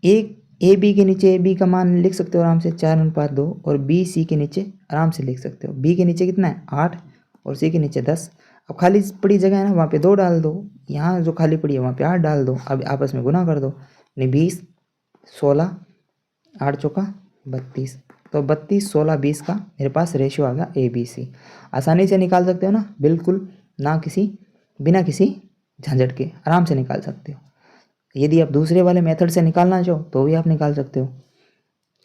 एक ए बी के नीचे ए बी का मान लिख सकते हो आराम से 4:2, और बी सी के नीचे आराम से लिख सकते हो। बी के नीचे कितना है 8, और सी के नीचे 10। अब खाली पड़ी जगह है ना, वहाँ पे 2 डाल दो, यहाँ जो खाली पड़ी है वहाँ पे 8 डाल दो। अब आपस में गुना कर दो, यानी 20 16, 8 चौका 32, तो 32 16 20 का मेरे पास रेशियो आ गया ए बी सी। आसानी से निकाल सकते हो ना, बिल्कुल ना बिना किसी झंझट के आराम से निकाल सकते हो। यदि आप दूसरे वाले मेथड से निकालना चाहो तो भी आप निकाल सकते हो।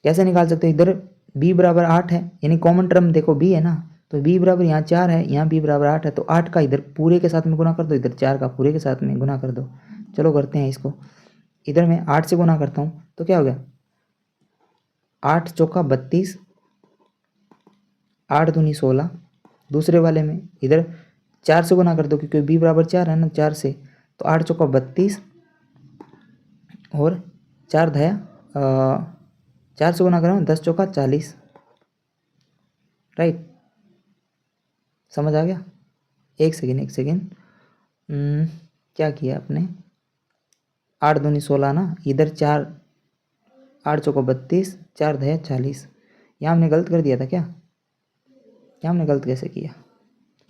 कैसे निकाल सकते हो? इधर b बराबर 8 है, यानी कॉमन टर्म देखो b है ना, तो b बराबर यहाँ 4 है, यहाँ b बराबर 8 है, तो 8 का इधर पूरे के साथ में गुना कर दो, इधर 4 का पूरे के साथ में गुना कर दो। चलो करते हैं इसको। इधर मैं 8 से गुना करता हूँ तो क्या हो गया 8 चौका 32, 8 दूनी 16। दूसरे वाले में इधर 4 से गुना कर दो, क्योंकि b बराबर 4 है ना, 4 से, तो 8 चौका 32, और 4 दया 4 से गुना करो 10 चौका 40, राइट। समझ आ गया? एक सेकेंड एक सेकेंड, क्या किया आपने, 8 दूनी 16 ना, इधर 4, 8 चौका 32, 4 दया 40, यहाँ हमने गलत कर दिया था क्या? क्या हमने गलत कैसे किया?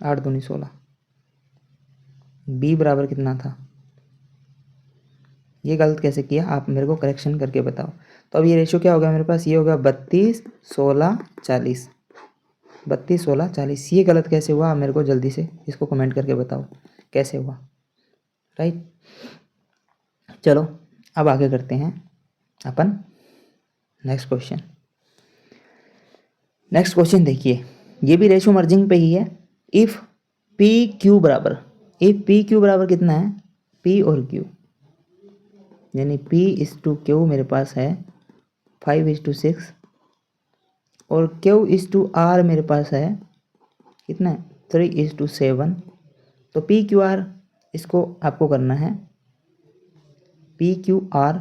8 दूनी 16, बी बराबर कितना था? ये गलत कैसे किया आप मेरे को करेक्शन करके बताओ। तो अब ये रेशो क्या होगा मेरे पास? ये होगा 32 16 40, 32 16 40। ये गलत कैसे हुआ आप मेरे को जल्दी से इसको कमेंट करके बताओ कैसे हुआ, राइट। चलो अब आगे करते हैं अपन नेक्स्ट क्वेश्चन। नेक्स्ट क्वेश्चन देखिए, ये भी रेशो मर्जिंग पे ही है। इफ़ पी क्यू बराबर, इफ़ पी क्यू बराबर कितना है? पी और क्यू, यानी P इज़ टू क्यू मेरे पास है 5:6 और Q इज़ टू R मेरे पास है कितना है? 3:7। तो PQR इसको आपको करना है, PQR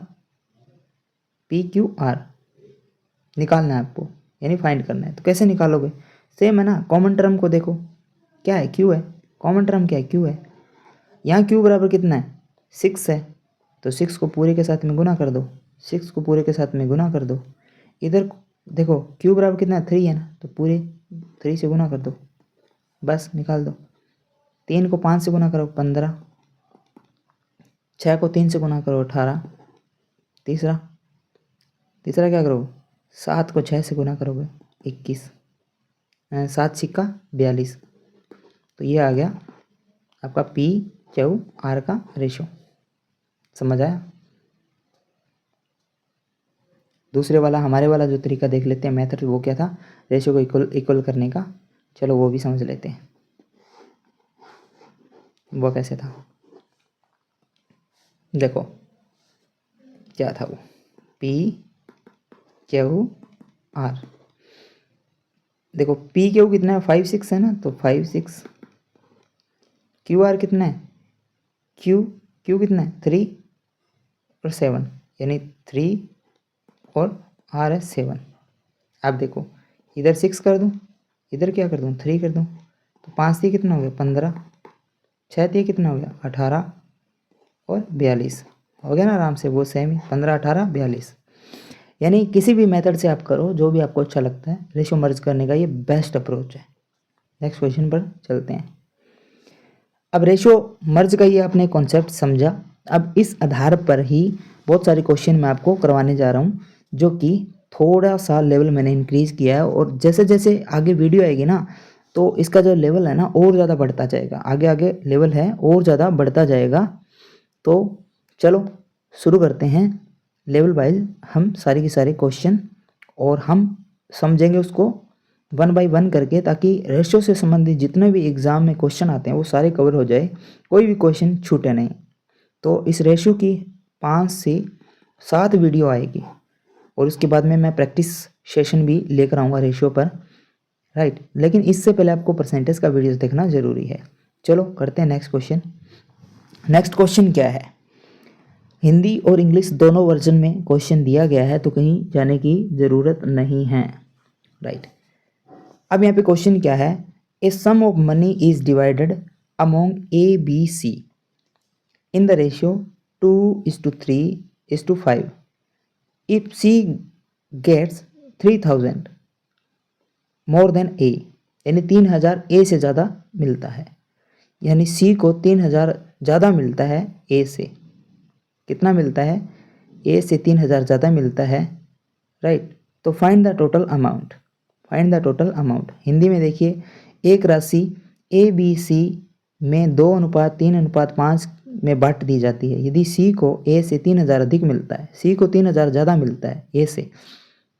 निकालना है आपको, यानी फाइंड करना है। तो कैसे निकालोगे? सेम है ना, कॉमन टर्म को देखो, क्या है? Q है। कॉमन टर्म क्या है? Q है। यहाँ Q बराबर कितना है? 6 है, तो 6 को पूरे के साथ में गुना कर दो, 6 को पूरे के साथ में गुना कर दो। इधर देखो Q बराबर कितना है? 3 है ना, तो पूरे 3 से गुना कर दो, बस निकाल दो। 3 को 5 से गुना करो 15, 6 को 3 से गुना करो 18, तीसरा क्या करो? 7 को 6 से गुना करोगे 21, 7 सिक्का 42। तो ये आ गया आपका PQR का रेशो। समझ आया? दूसरे वाला हमारे वाला जो तरीका देख लेते हैं मेथड, वो क्या था? रेशो को इक्वल करने का। चलो वो भी समझ लेते हैं, वो कैसे था। देखो क्या था वो, PQR। देखो PQ कितना है? 5 6 है ना, तो 5 6। QR कितना है? Q कितना है? 3 और 7, यानी 3 और R है 7। अब देखो इधर 6 कर दूँ, इधर क्या कर दूँ? 3 कर दूँ, तो 5 से कितना हो गया? 15, 6 से कितना हो गया? 18 और 42 हो गया ना आराम से, वो सेम ही 15 18 42। यानी किसी भी मेथड से आप करो, जो भी आपको अच्छा लगता है, रेशो मर्ज करने का ये बेस्ट अप्रोच है। नेक्स्ट क्वेश्चन पर चलते हैं। अब रेशो मर्ज का ये आपने कॉन्सेप्ट समझा। अब इस आधार पर ही बहुत सारे क्वेश्चन मैं आपको करवाने जा रहा हूँ, जो कि थोड़ा सा लेवल मैंने इंक्रीज़ किया है, और जैसे जैसे आगे वीडियो आएगी ना, तो इसका जो लेवल है ना और ज़्यादा बढ़ता जाएगा। आगे आगे लेवल है और ज़्यादा बढ़ता जाएगा। तो चलो शुरू करते हैं लेवल वाइज हम सारी की सारे क्वेश्चन, और हम समझेंगे उसको 1 बाय 1 करके, ताकि रेशो से संबंधित जितने भी एग्ज़ाम में क्वेश्चन आते हैं वो सारे कवर हो जाए, कोई भी क्वेश्चन छूटे नहीं। तो इस रेशो की 5 से 7 वीडियो आएगी, और उसके बाद में मैं प्रैक्टिस सेशन भी लेकर आऊँगा रेशो पर, राइट। लेकिन इससे पहले आपको परसेंटेज का वीडियो देखना ज़रूरी है। चलो करते हैं नेक्स्ट क्वेश्चन। नेक्स्ट क्वेश्चन क्या है? हिंदी और इंग्लिश दोनों वर्जन में क्वेश्चन दिया गया है, तो कहीं जाने की ज़रूरत नहीं है, राइट। अब यहाँ पे क्वेश्चन क्या है? A sum of money is divided among ABC in the ratio 2:3:5 if C gets 3000 more than A, यानी 3000 A से ज़्यादा मिलता है, यानी C को 3000 ज़्यादा मिलता है A से। कितना मिलता है? A से 3000 ज़्यादा मिलता है, राइट। तो find the total amount, find the total amount. Hindi में देखिए, एक राशि ABC में 2:3:5 में बांट दी जाती है। यदि C को A से 3000 अधिक मिलता है, C को 3000 ज़्यादा मिलता है A से,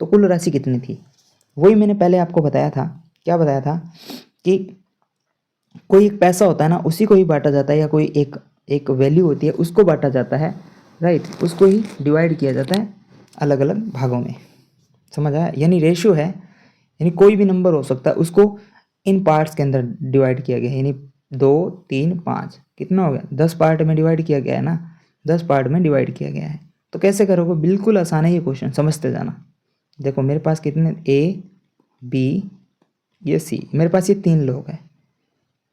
तो कुल राशि कितनी थी? वही मैंने पहले आपको बताया था। क्या बताया था? कि कोई एक पैसा होता है ना, उसी को ही बांटा जाता है, या कोई एक वैल्यू होती है उसको बांटा जाता है, राइट। उसको ही डिवाइड किया जाता है अलग अलग भागों में। समझ आया? यानी रेशियो है, यानी कोई भी नंबर हो सकता है, उसको इन पार्ट्स के अंदर डिवाइड किया गया है। यानी 2 3 5 कितना हो गया? 10 पार्ट में डिवाइड किया गया है ना, 10 पार्ट में डिवाइड किया गया है। तो कैसे करोगे? बिल्कुल आसान है ये क्वेश्चन, समझते जाना। देखो मेरे पास कितने A B ये C, मेरे पास ये 3 लोग हैं,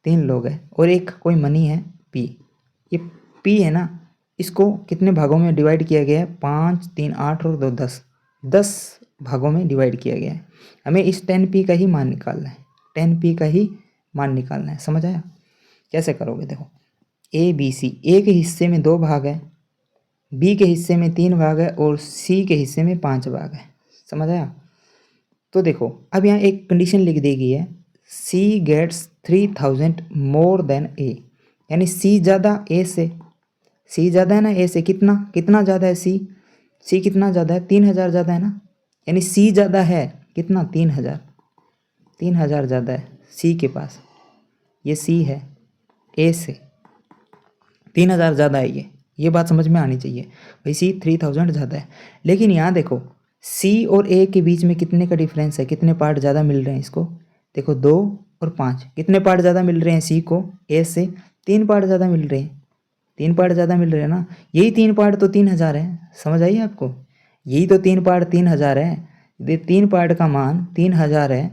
3 लोग हैं, और एक कोई मनी है P। ये P है ना, इसको कितने भागों में डिवाइड किया गया है? 5 3 8 और 2 10, 10 भागों में डिवाइड किया गया है। हमें इस 10p का ही मान निकालना है, 10p का ही मान निकालना है। समझ आया? कैसे करोगे? देखो ABC, ए के हिस्से में 2 भाग है, बी के हिस्से में 3 भाग है और सी के हिस्से में 5 भाग है। समझ आया? तो देखो अब यहाँ एक कंडीशन लिख दी गई है, सी गेट्स 3000 मोर देन ए, यानी सी ज़्यादा ए से, सी ज़्यादा है ना ए से, कितना कितना ज़्यादा है सी कितना ज़्यादा है, 3000 ज़्यादा है ना, यानी सी ज़्यादा है कितना, 3000 ज़्यादा है सी के पास, ये सी है ए से, 3000 ज़्यादा है ये बात समझ में आनी चाहिए भाई, सी 3000 ज़्यादा है। लेकिन यहाँ देखो सी और ए के बीच में कितने का डिफरेंस है, कितने पार्ट ज़्यादा मिल रहे हैं इसको, देखो 2 और 5, कितने पार्ट ज़्यादा मिल रहे हैं सी को ए से, 3 पार्ट ज़्यादा मिल रहे हैं, 3 पार्ट ज़्यादा मिल रहे हैं ना, यही 3 पार्ट तो 3000 है। समझ आई आपको? यही तो 3 पार्ट 3000 है, ये 3 पार्ट का मान 3000 है,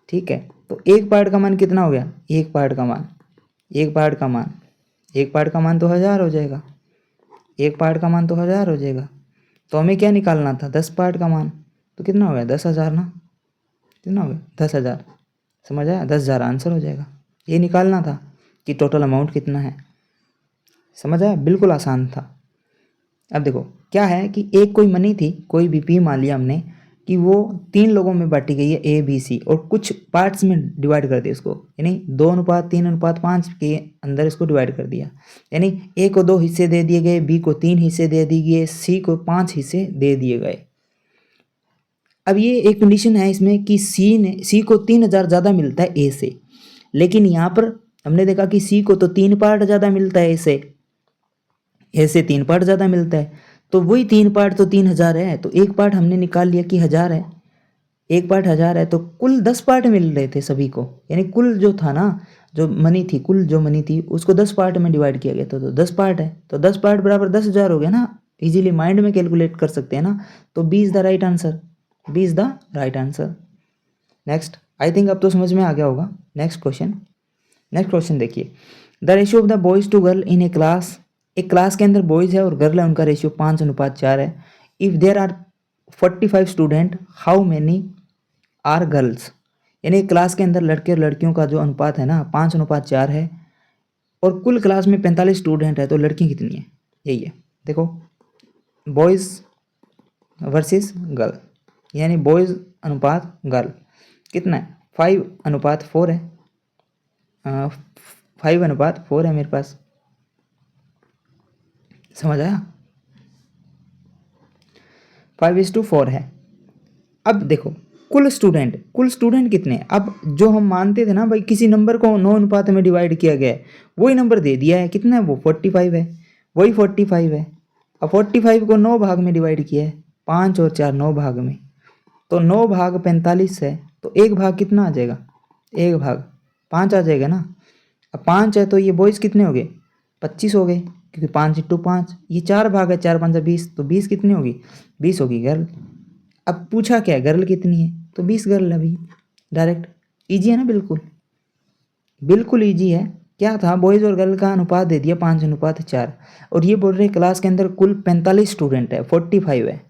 ठीक है। तो एक पार्ट का मान कितना हो गया, एक पार्ट का मान, एक पार्ट का मान, एक पार्ट का मान तो 1000 हो जाएगा, एक पार्ट का मान तो 1000 हो जाएगा। तो हमें क्या निकालना था, 10 पार्ट का मान, तो कितना हो गया 10,000 ना, कितना हो गया 10,000। समझ आया? 10,000 आंसर हो जाएगा। ये निकालना था कि टोटल अमाउंट कितना है। समझ आया? बिल्कुल आसान था। अब देखो क्या है कि एक कोई मनी थी, कोई भी पी मान लिया हमने कि वो 3 लोगों में बांटी गई है ए बी सी, और कुछ पार्ट्स में डिवाइड कर दिया इसको, यानी 2:3:5 के अंदर इसको डिवाइड कर दिया, यानी ए को 2 हिस्से दे दिए गए, बी को 3 हिस्से दे दिए गए, सी को 5 हिस्से दे दिए गए। अब ये एक कंडीशन है इसमें कि सी को 3000 ज़्यादा मिलता है ए से, लेकिन यहाँ पर हमने देखा कि सी को तो 3 पार्ट ज़्यादा मिलता है ए से 3 पार्ट ज़्यादा मिलता है, तो वही 3 पार्ट तो 3000 है, तो एक पार्ट हमने निकाल लिया कि 1000 है, एक पार्ट 1000 है, तो कुल 10 पार्ट मिल रहे थे सभी को, यानी कुल जो था ना, जो मनी थी, कुल जो मनी थी उसको 10 पार्ट में डिवाइड किया गया था, तो 10 पार्ट है, तो 10 पार्ट बराबर 10,000 हो गया ना, इजीली माइंड में कैलकुलेट कर सकते हैं ना, तो B is the right answer, B is the right answer. Next, I think अब तो समझ में आ गया होगा। नेक्स्ट क्वेश्चन देखिए, the ratio of the boys to girl in a class, एक क्लास के अंदर बॉयज़ है और गर्ल है, उनका रेशियो 5:4 है। If there are 45 student, how many are girls, यानी क्लास के अंदर लड़के और लड़कियों का जो अनुपात है ना 5:4 है, और कुल क्लास में 45 स्टूडेंट है, तो लड़कियाँ कितनी है, यही है। देखो बॉयज़ वर्सेस गर्ल, यानी बॉयज़ अनुपात गर्ल कितना है, 5:4 है, 5:4 है मेरे पास। समझ आया? 5:4 है। अब देखो कुल स्टूडेंट कितने हैं, अब जो हम मानते थे ना भाई किसी नंबर को 9 अनुपात में डिवाइड किया गया है, वही नंबर दे दिया है, कितना है वो 45 है, वही 45 है। अब 45 को 9 भाग में डिवाइड किया है, 5 और 4 9 भाग में, तो 9 भाग 45 है, तो एक भाग कितना आ जाएगा, एक भाग 5 आ जाएगा ना। अब 5 है तो ये बॉयज़ कितने हो गए, 25 हो गए, क्योंकि 5 × 5, ये 4 भाग है, 4 × 5 = 20, तो 20 कितनी होगी, 20 होगी गर्ल। अब पूछा क्या है, गर्ल कितनी है, तो 20 गर्ल है भाई, डायरेक्ट, ईजी है ना, बिल्कुल ईजी है। क्या था, बॉयज़ और गर्ल का अनुपात दे दिया 5:4, और ये बोल रहे क्लास के अंदर कुल 45 स्टूडेंट है, 45 है,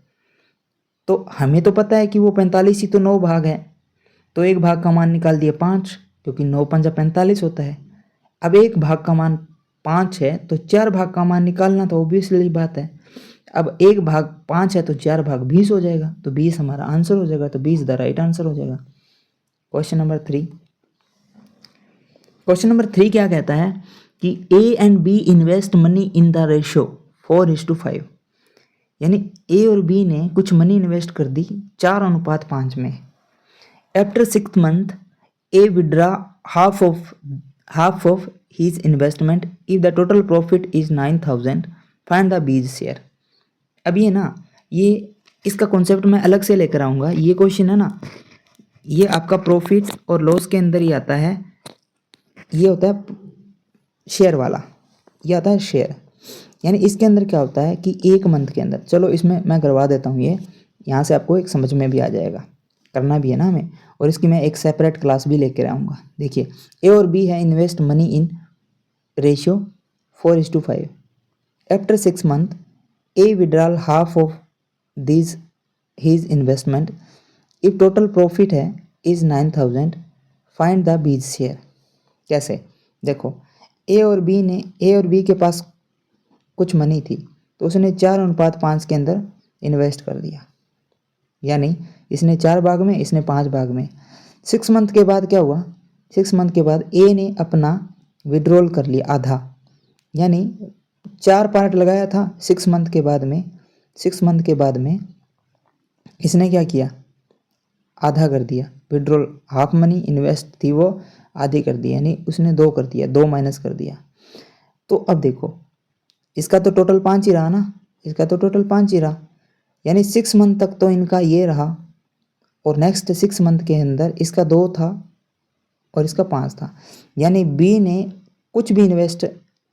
तो हमें तो पता है कि वो 45 ही तो 9 भाग है, तो एक भाग का मान निकाल दिया 5, क्योंकि 9 × 5 = 45 होता है। अब एक भाग का मान 5 है, तो 4 भाग का मान निकालना तो ऑब्वियसली बात है। अब एक भाग 5 है तो 4 भाग 20 हो जाएगा, तो 20 हमारा आंसर हो जाएगा, तो 20 द राइट आंसर हो जाएगा। क्वेश्चन नंबर 3 क्या कहता है कि A and B invest money in the ratio 4:5, यानी ए और बी ने कुछ मनी इन्वेस्ट कर दी 4:5 में। After 6 month A withdraw half of his investment, if the total profit is 9,000, find the B's share. अब ये ना, ये इसका कॉन्सेप्ट मैं अलग से लेकर आऊँगा, ये क्वेश्चन है ना, ये आपका प्रॉफिट और लॉस के अंदर ही आता है, ये होता है शेयर वाला, ये आता है शेयर, यानी इसके अंदर क्या होता है कि एक मंथ के अंदर, चलो इसमें मैं करवा देता हूँ, ये यहाँ से आपको एक समझ में भी आ जाएगा, करना भी है ना हमें, और इसकी मैं एक सेपरेट क्लास भी लेकर आऊँगा। देखिए ए और बी है invest money in ratio 4:5, after 6 month A withdrawal half of this his investment. If total profit है is 9000, find the B's share. कैसे? देखो, ए और बी के पास कुछ मनी थी, तो उसने 4:5 के अंदर इन्वेस्ट कर दिया, यानी इसने 4 भाग में, इसने 5 भाग में। 6 मंथ के बाद क्या हुआ? 6 मंथ के बाद ए ने अपना विड्रॉल कर लिया आधा, यानी 4 पार्ट लगाया था 6 मंथ के बाद में। 6 मंथ के बाद में इसने क्या किया? आधा कर दिया विड्रॉल। हाफ मनी इन्वेस्ट थी वो आधी कर दी, यानी उसने 2 कर दिया, 2 माइनस कर दिया। तो अब देखो, इसका तो टोटल 5 ही रहा ना, इसका तो टोटल 5 ही रहा, यानी 6 मंथ तक तो इनका ये रहा, और नेक्स्ट 6 मंथ के अंदर इसका 2 था और इसका 5 था, यानी बी ने कुछ भी इन्वेस्ट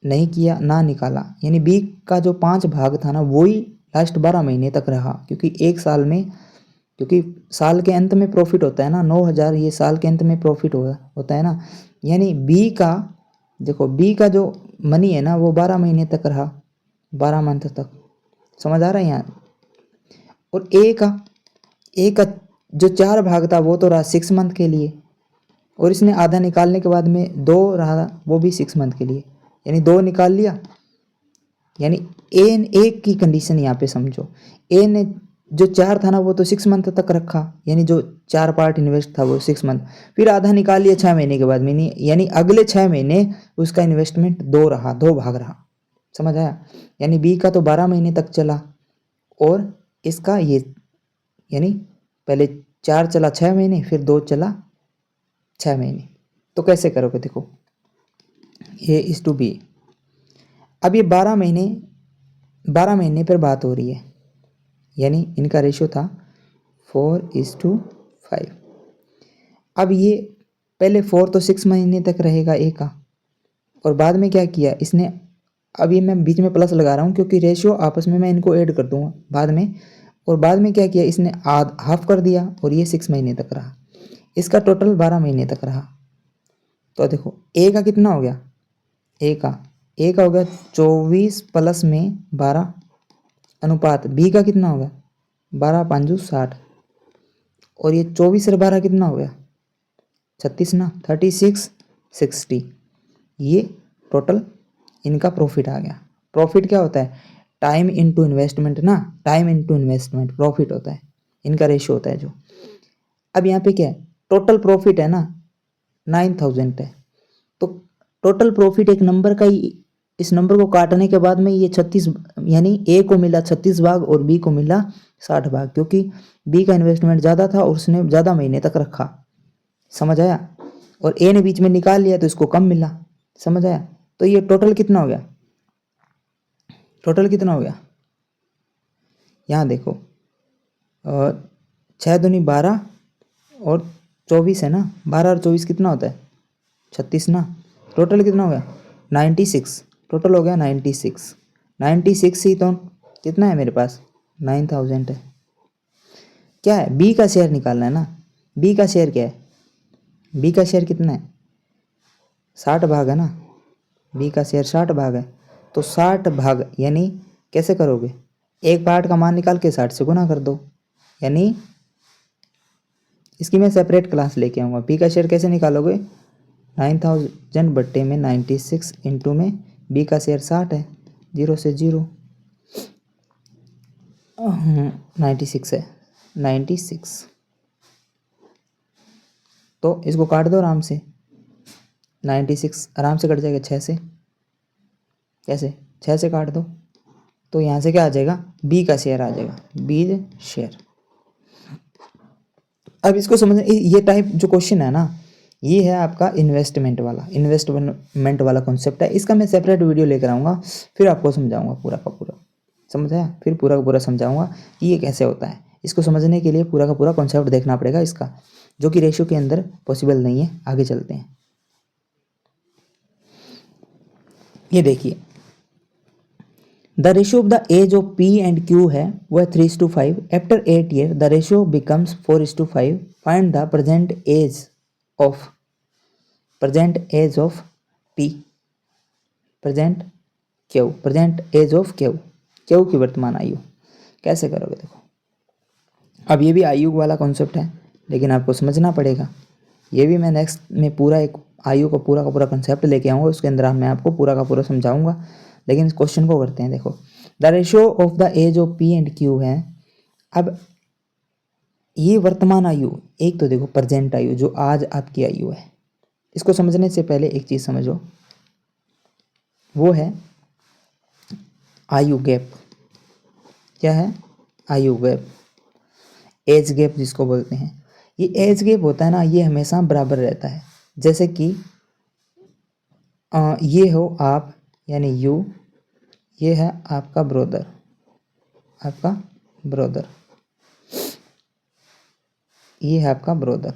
नहीं किया ना निकाला, यानी बी का जो 5 भाग था ना वही लास्ट 12 महीने तक रहा, क्योंकि एक साल में, क्योंकि साल के अंत में प्रॉफिट होता है ना, 9,000 ये साल के अंत में प्रॉफिट होता है ना, यानी बी का, देखो बी का जो मनी है ना वो 12 महीने तक रहा, 12 मंथ तक। समझ आ रहा है यहाँ? और ए का जो 4 भाग था वो तो रहा 6 मंथ के लिए, और इसने आधा निकालने के बाद में 2 रहा, वो भी 6 मंथ के लिए, यानी 2 निकाल लिया। यानी ए की कंडीशन यहाँ पे समझो, ए ने जो 4 था ना वो तो 6 मंथ तक रखा, यानी जो 4 पार्ट इन्वेस्ट था वो 6 मंथ, फिर आधा निकाल लिया 6 महीने के बाद में, यानी अगले 6 महीने उसका इन्वेस्टमेंट 2 रहा, 2 भाग रहा। समझ आया? यानी बी का तो 12 महीने तक चला, और इसका ये, यानी पहले 4 चला 6 महीने, फिर 2 चला 6 महीने। तो कैसे करोगे? देखो, ए इज टू बी। अब ये 12 महीने पर बात हो रही है, यानी इनका रेशियो था 4:5। अब ये पहले 4 तो 6 महीने तक रहेगा ए का, और बाद में क्या किया इसने, अब ये मैं बीच में प्लस लगा रहा हूँ क्योंकि रेशियो आपस में मैं इनको ऐड कर दूंगा बाद में, और बाद में क्या किया इसने हाफ कर दिया, और ये 6 महीने तक रहा, इसका टोटल 12 महीने तक रहा। तो देखो ए का कितना हो गया? ए का हो गया 24 प्लस में 12 अनुपात बी का कितना हो गया? 12×5=60, और ये 24 और 12 कितना हो गया? 36 ना, 36 60। ये टोटल इनका प्रॉफिट आ गया। प्रॉफिट क्या होता है? टाइम इनटू इन्वेस्टमेंट ना, टाइम इनटू इन्वेस्टमेंट प्रॉफिट होता है, इनका रेशियो होता है जो। अब यहाँ पे क्या है? टोटल प्रॉफिट है ना 9000 है, तो टोटल प्रॉफिट एक नंबर का ही, इस नंबर को काटने के बाद में ये 36, यानी ए को मिला 36 भाग और बी को मिला 60 भाग, क्योंकि बी का इन्वेस्टमेंट ज़्यादा था और उसने ज़्यादा महीने तक रखा। समझ आया? और ए ने बीच में निकाल लिया तो इसको कम मिला। समझ आया? तो ये टोटल कितना हो गया? टोटल कितना हो गया? यहाँ देखो, 6×2=12 और 24 है ना, 12 और 24 कितना होता है? 36 ना। टोटल कितना हो गया? 96। टोटल हो गया 96। 96 ही तो कितना है मेरे पास? 9000 है। क्या है? बी का शेयर निकालना है ना। बी का शेयर क्या है? बी का शेयर कितना है? 60 भाग है ना। बी का शेयर 60 भाग है, तो 60 भाग, यानी कैसे करोगे? एक पार्ट का मान निकाल के 60 से गुना कर दो, यानी इसकी मैं सेपरेट क्लास लेके आऊँगा। बी का शेयर कैसे निकालोगे? 9000 बट्टे में 96 इंटू में बी का शेयर 60 है, 0 से 0, 96 है, 96। तो इसको काट दो आराम से, 96 आराम से कट जाएगा 6 से। कैसे? 6 से काट दो, तो यहाँ से क्या आ जाएगा? बी का शेयर आ जाएगा, बी शेयर। अब इसको समझ, ये टाइप जो क्वेश्चन है ना, ये है आपका इन्वेस्टमेंट वाला कॉन्सेप्ट है। इसका मैं सेपरेट वीडियो लेकर आऊँगा, फिर आपको समझाऊंगा पूरा का पूरा। समझ आया? फिर पूरा का पूरा समझाऊंगा कि ये कैसे होता है। इसको समझने के लिए पूरा का पूरा कॉन्सेप्ट देखना पड़ेगा इसका, जो कि रेशियो के अंदर पॉसिबल नहीं है। आगे चलते हैं। ये देखिए, the ratio of the age of P and Q है वह 3:5। After 8 year the ratio becomes 4:5। Find the present age of P, present age of Q की वर्तमान आयु। कैसे करोगे? देखो, अब ये भी आयु वाला कॉन्सेप्ट है, लेकिन आपको समझना पड़ेगा। ये भी मैं नेक्स्ट में पूरा एक आयु का पूरा कंसेप्ट लेके आऊँगा, उसके अंदर मैं आपको पूरा का पूरा समझाऊंगा। लेकिन इस क्वेश्चन को करते हैं। देखो, the ratio of the age of P and Q है। अब ये वर्तमान आयु, एक तो देखो प्रेजेंट आयु जो आज आपकी आयु है, इसको समझने से पहले एक चीज़ समझो, वो है आयु गैप। क्या है? आयु गैप, एज गैप जिसको बोलते हैं। ये एज गैप होता है ना, ये हमेशा बराबर रहता है। जैसे कि ये हो आप, यानी यू, ये है आपका ब्रदर, आपका ब्रदर, ये है आपका ब्रदर,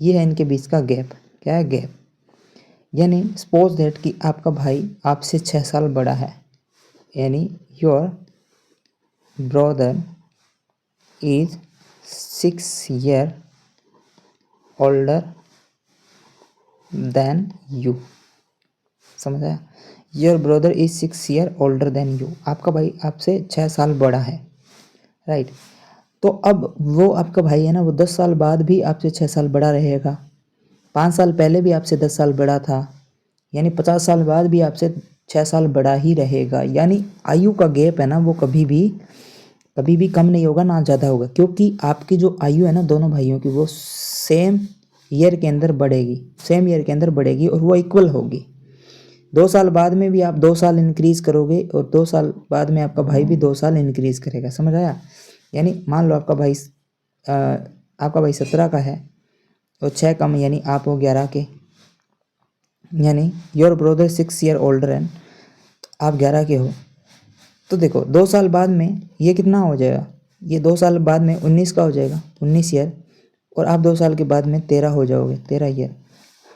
ये है इनके बीच का गैप। क्या है? गैप। यानी सपोज दैट कि आपका भाई आपसे 6 साल बड़ा है, यानी your brother is 6 year older than you. समझ आया? Your brother is 6 year older than you. आपका भाई आपसे 6 साल बड़ा है, राइट। तो अब वो आपका भाई है ना, वो 10 साल बाद भी आपसे 6 साल बड़ा रहेगा। 5 साल पहले भी आपसे 10 साल बड़ा था, यानी 50 साल बाद भी आपसे 6 साल बड़ा ही रहेगा। यानी आयु का गैप है ना, वो कभी भी कम नहीं होगा, ना ज़्यादा होगा, क्योंकि आपकी जो आयु है ना दोनों भाइयों की, वो सेम ईयर के अंदर बढ़ेगी, सेम ईयर के अंदर बढ़ेगी और वो इक्वल होगी। 2 साल बाद में भी आप 2 साल इंक्रीज़ करोगे और 2 साल बाद में आपका भाई भी 2 साल इंक्रीज़ करेगा। समझ आया? यानी मान लो आपका भाई 17 का है और 6 कम, यानी आप हो 11 के, यानी your brother 6 year older and आप 11 के हो। तो देखो 2 साल बाद में ये कितना हो जाएगा? ये 2 साल बाद में 19 का हो जाएगा, 19 ईयर, और आप 2 साल के बाद में 13 हो जाओगे, 13 ईयर।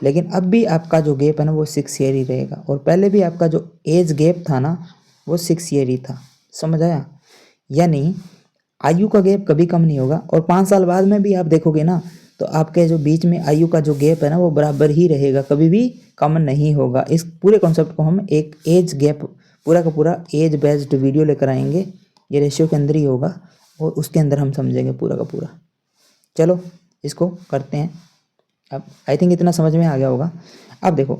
लेकिन अब भी आपका जो गैप है ना वो 6 ईयर ही रहेगा, और पहले भी आपका जो एज गैप था ना वो 6 ईयर ही था। समझ आया? यानी आयु का गैप कभी कम नहीं होगा, और 5 साल बाद में भी आप देखोगे ना तो आपके जो बीच में आयु का जो गैप है ना वो बराबर ही रहेगा, कभी भी कम नहीं होगा। इस पूरे कॉन्सेप्ट को हम एक एज गैप, पूरा का पूरा एज बेस्ड वीडियो लेकर आएंगे, ये रेशियो के अंदर ही होगा और उसके अंदर हम समझेंगे पूरा का पूरा। चलो इसको करते हैं। अब आई थिंक इतना समझ में आ गया होगा। अब देखो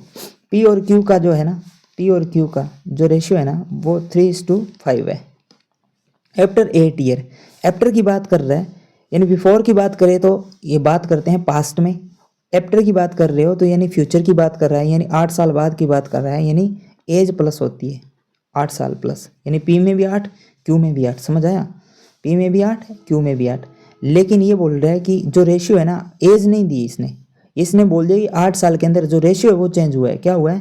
पी और क्यू का जो है ना, पी और क्यू का जो रेशियो है ना वो 3:5 है। आफ्टर 8 ईयर, आफ्टर की बात कर रहे हैं, यानी बिफोर की बात करें तो ये बात करते हैं पास्ट में, आफ्टर की बात कर रहे हो तो यानी फ्यूचर की बात कर रहा है, यानी 8 साल बाद की बात कर रहा है, यानी एज प्लस होती है 8 साल प्लस, यानी पी में भी 8 क्यू में भी 8। समझ आया? पी में भी 8 क्यू में भी 8। लेकिन ये बोल रहा है कि जो रेशियो है ना, एज नहीं दी इसने बोल दिया कि 8 साल के अंदर जो रेशियो है वो चेंज हुआ है। क्या हुआ है?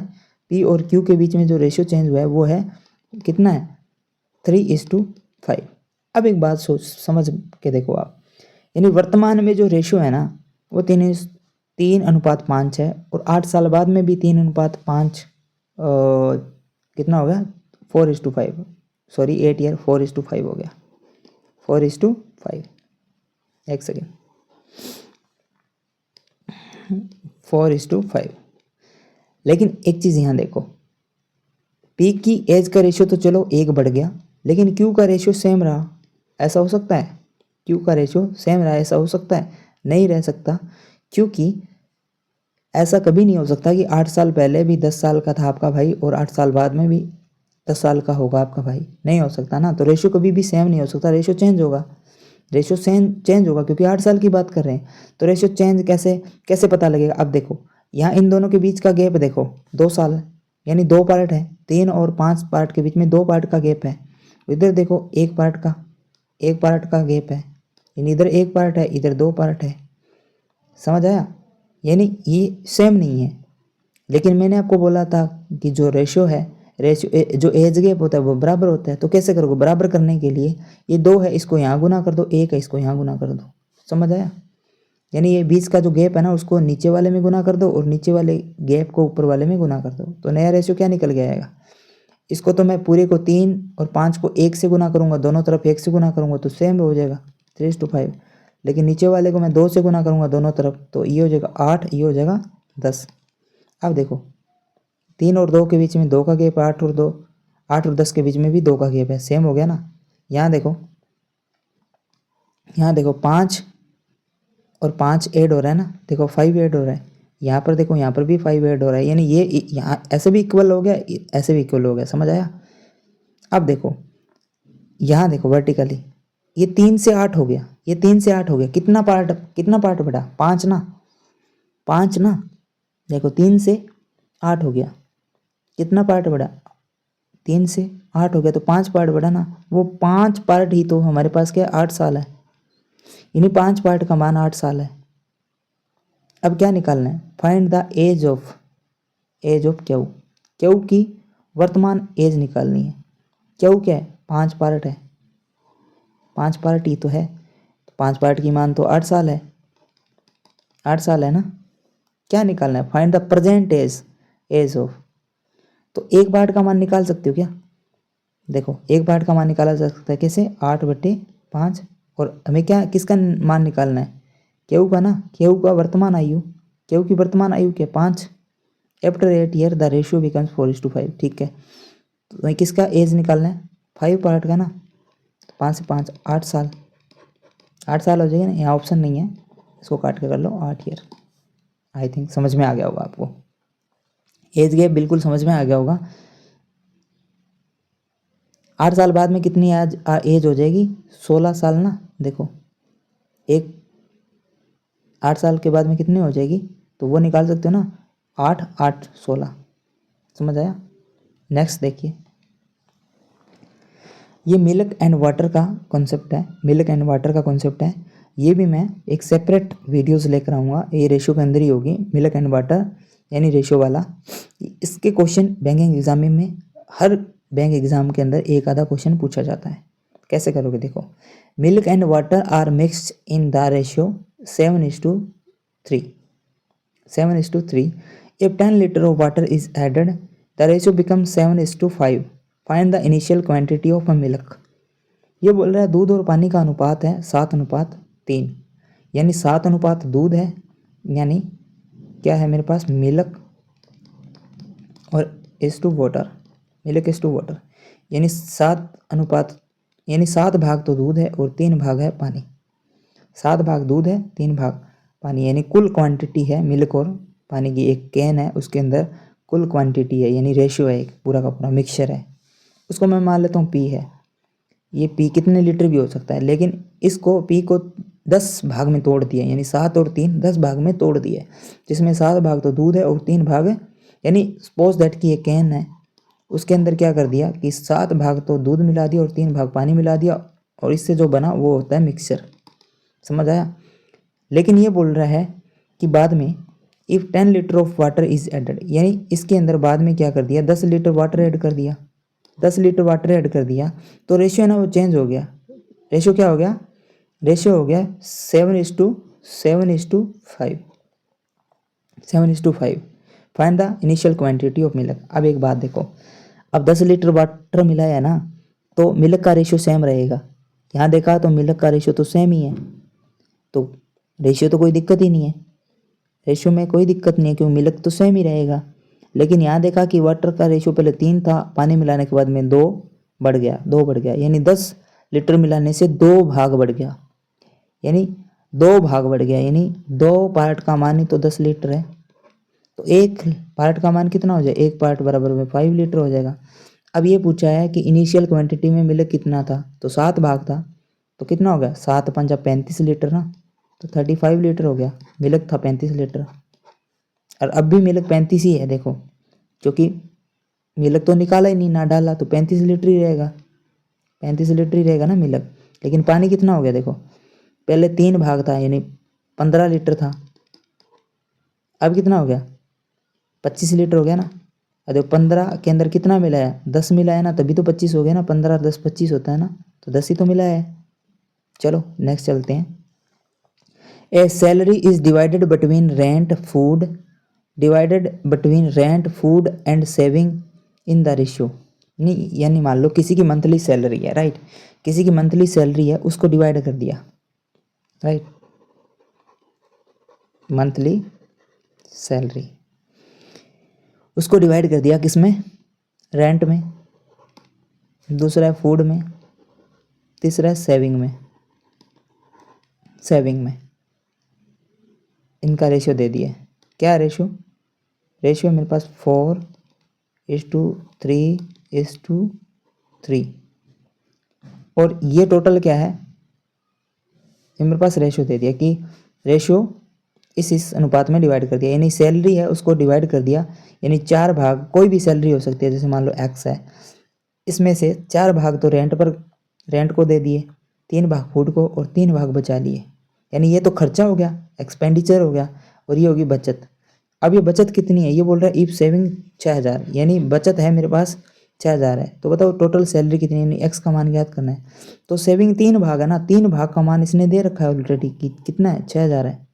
पी और क्यू के बीच में जो रेशियो चेंज हुआ है वो है कितना है? 3:5। अब एक बात सोच समझ के देखो आप, यानी वर्तमान में जो रेशियो है ना वो 3:5 है, और 8 साल बाद में भी 3:5 कितना हो गया? 4:5। सॉरी 8 ईयर 4:5 हो गया, 4:5। एक सेकेंड, 4:5। लेकिन एक चीज़ यहाँ देखो, पी की एज का रेशियो तो चलो 1 बढ़ गया, लेकिन क्यू का रेशियो सेम रहा, ऐसा हो सकता है? क्यू का रेशियो सेम रहा, ऐसा हो सकता है? नहीं रह सकता, क्योंकि ऐसा कभी नहीं हो सकता कि 8 साल पहले भी 10 साल का था आपका भाई और 8 साल बाद में भी 10 साल का होगा आपका भाई। नहीं हो सकता ना, तो रेशियो कभी भी सेम नहीं हो सकता, रेशियो चेंज होगा। रेशियो चेंज होगा क्योंकि 8 साल की बात कर रहे हैं, तो रेशियो चेंज कैसे पता लगेगा? अब देखो यहाँ इन दोनों के बीच का गैप देखो 2 साल है, यानी 2 पार्ट है, 3 और 5 पार्ट के बीच में 2 पार्ट का गैप है। इधर देखो एक पार्ट का गैप है, यानी इधर 1 पार्ट है, इधर 2 पार्ट है। समझ आया? यानी ये सेम नहीं है। लेकिन मैंने आपको बोला था कि जो रेशियो है, जो एज गैप होता है वो बराबर होता है। तो कैसे करोगे? बराबर करने के लिए ये 2 है, इसको यहाँ गुना कर दो, 1 है, इसको यहाँ गुना कर दो। समझ आया? यानी ये बीच का जो गैप है ना उसको नीचे वाले में गुना कर दो और नीचे वाले गैप को ऊपर वाले में गुना कर दो, तो नया रेशियो क्या निकल के आएगा? इसको तो मैं पूरे को 3 और 5 को 1 से गुना करूँगा, दोनों तरफ 1 से गुना करूँगा तो सेम हो जाएगा 3:5। लेकिन नीचे वाले को मैं 2 से गुना करूँगा दोनों तरफ, तो ये हो जाएगा 8, ये हो जाएगा 10। अब देखो 3 और 2 के बीच में 2 का गैप है, 8 और 10 के बीच में भी 2 का गैप है, सेम हो गया ना। यहाँ देखो यहाँ देखो 5 और 5 ऐड हो रहा है ना, देखो 5 ऐड हो रहा है, यहाँ पर देखो यहाँ पर भी 5 ऐड हो रहा है, यानी ये यहाँ ऐसे भी इक्वल हो गया, ऐसे भी इक्वल हो गया, समझ आया। अब देखो यहाँ देखो वर्टिकली ये 3 से 8 हो गया, ये 3 से 8 हो गया, कितना पार्ट बढ़ा, 5 ना, 5 ना, देखो 3 से 8 हो गया, कितना पार्ट बढ़ा, 3 से 8 हो गया, तो 5 पार्ट बढ़ा ना, वो 5 पार्ट ही तो हमारे पास क्या 8 साल है, यानी 5 पार्ट का मान 8 साल है। अब क्या निकालना है, find the age of Q, Q की वर्तमान एज निकालनी है। क्यू क्या है, 5 पार्ट है, 5 पार्ट ही तो है, तो 5 पार्ट की मान तो 8 साल है, 8 साल है ना। क्या निकालना है, find the present age of, तो एक पार्ट का मान निकाल सकते हो क्या, देखो एक पार्ट का मान निकाला जा सकता है कैसे, 8/5, और हमें क्या किसका मान निकालना है, क्यू का ना, क्यू का वर्तमान आयु, क्यू की वर्तमान आयु क्या 5, after 8 year the ratio becomes 4:5, ठीक है। तो हमें किसका एज निकालना है, 5 पार्ट का ना, 5 से 5 8 साल, 8 साल हो जाएगा ना, यहाँ ऑप्शन नहीं है, इसको काट के कर लो 8 ईयर। आई थिंक समझ में आ गया होगा आपको, एज गैप बिल्कुल समझ में आ गया होगा। 8 साल बाद में कितनी एज हो जाएगी, 16 साल ना, देखो एक 8 साल के बाद में कितनी हो जाएगी, तो वो निकाल सकते हो ना, 8 8 16, समझ आया। नेक्स्ट देखिए, ये मिल्क एंड वाटर का कॉन्सेप्ट है, मिल्क एंड वाटर का कॉन्सेप्ट है, ये भी मैं एक सेपरेट वीडियोस लेकर आऊँगा, ये रेशियो के अंदर ही होगी, मिल्क एंड वाटर यानी रेशियो वाला। इसके क्वेश्चन बैंकिंग एग्जाम में हर बैंक एग्जाम के अंदर एक आधा क्वेश्चन पूछा जाता है। कैसे करोगे, देखो milk and water are mixed in the ratio 7:3, 7:3, if 10 liter of water is added the ratio becomes 7:5, find the initial quantity of a milk। ये बोल रहा है दूध और पानी का अनुपात है 7:3, यानी 7 अनुपात दूध है, यानी क्या है मेरे पास मिल्क और वाटर, मिल्क वाटर, यानी 7 भाग तो दूध है और 3 भाग है पानी, 7 भाग दूध है 3 भाग पानी, यानी कुल क्वांटिटी है मिल्क और पानी की, एक कैन है उसके अंदर कुल क्वांटिटी है, यानी रेशियो है, एक पूरा का पूरा मिक्सचर है, उसको मैं मान लेता हूँ पी है। ये पी कितने लीटर भी हो सकता है, लेकिन इसको पी को 10 भाग में तोड़ दिया, यानी 7 और 3 10 भाग में तोड़ दिए, जिसमें 7 भाग तो दूध है और 3 भाग है, यानी सपोज दैट कि ये कैन है, उसके अंदर क्या कर दिया कि 7 भाग तो दूध मिला दिया और 3 भाग पानी मिला दिया, और इससे जो बना वो होता है मिक्सचर, समझ आया। लेकिन ये बोल रहा है कि बाद में if 10 litre of water is added, यानी इसके अंदर बाद में क्या कर दिया 10 लीटर वाटर ऐड कर दिया, 10 लीटर वाटर ऐड कर दिया, तो रेशियो है ना वो चेंज हो गया, रेशियो क्या हो गया, रेशियो हो गया 7:5, find the initial quantity of milk. अब एक बात देखो, अब 10 लीटर वाटर मिलाया है ना, तो मिल्क का रेशियो सेम रहेगा, यहाँ देखा तो मिल्क का रेशियो तो सेम ही है, तो रेशियो तो कोई दिक्कत ही नहीं है, रेशियो में कोई दिक्कत नहीं है क्योंकि मिल्क तो सेम ही रहेगा। लेकिन यहाँ देखा कि वाटर का रेशियो पहले 3 था, पानी मिलाने के बाद में 2 बढ़ गया, यानी 10 लीटर मिलाने से 2 भाग बढ़ गया, यानी 2 भाग बढ़ गया, यानी 2 पार्ट का मान ही तो 10 लीटर है, तो एक पार्ट का मान कितना हो जाए, एक पार्ट बराबर में 5 लीटर हो जाएगा। अब ये पूछा है कि इनिशियल क्वांटिटी में मिल्क कितना था, तो 7 भाग था, तो कितना हो गया 7 पंजा 35 लीटर ना, तो 35 लीटर हो गया, मिल्क था 35 लीटर, और अब भी मिल्क 35 ही है, देखो क्योंकि मिल्क तो निकाला ही नहीं ना डाला, तो 35 लीटर ही रहेगा, 35 लीटर ही रहेगा ना मिल्क। लेकिन पानी कितना हो गया, देखो पहले 3 भाग था यानी 15 लीटर था, अब कितना हो गया 25 लीटर हो गया ना, और देखो 15 के अंदर कितना मिलाया 10 मिलाया ना, तभी तो 25 हो गया ना, 15 10 25 होता है ना, तो 10 ही तो मिलाया है। चलो नेक्स्ट चलते हैं, a salary is divided between rent food and saving in the ratio, नहीं यानी मान लो किसी की मंथली सैलरी है, राइट, किसी की मंथली सैलरी है उसको डिवाइड कर दिया, राइट, मंथली सैलरी उसको डिवाइड कर दिया किस में, रेंट में, दूसरा है फूड में, तीसरा है सेविंग में, सेविंग में, इनका रेशियो दे दिया। क्या रेशियो? रेशियो मेरे पास 4:3:3 और ये टोटल क्या है? ये मेरे पास रेशियो दे दिया कि रेशियो इस अनुपात में डिवाइड कर दिया, यानी सैलरी है उसको डिवाइड कर दिया, यानी 4 भाग, कोई भी सैलरी हो सकती है, जैसे मान लो एक्स है, इसमें से 4 भाग तो रेंट को दे दिए, 3 भाग फूड को और 3 भाग बचा लिए, यानी ये तो खर्चा हो गया, एक्सपेंडिचर हो गया, और ये होगी बचत। अब ये बचत कितनी है? ये बोल रहा है इफ सेविंग 6000, यानी बचत है मेरे पास 6000 है, तो बताओ टोटल सैलरी कितनी है, यानी एक्स का मान ज्ञात करना है। तो सेविंग 3 भाग है ना, 3 भाग का मान इसने दे रखा है ऑलरेडी, कितना है? 6000 है।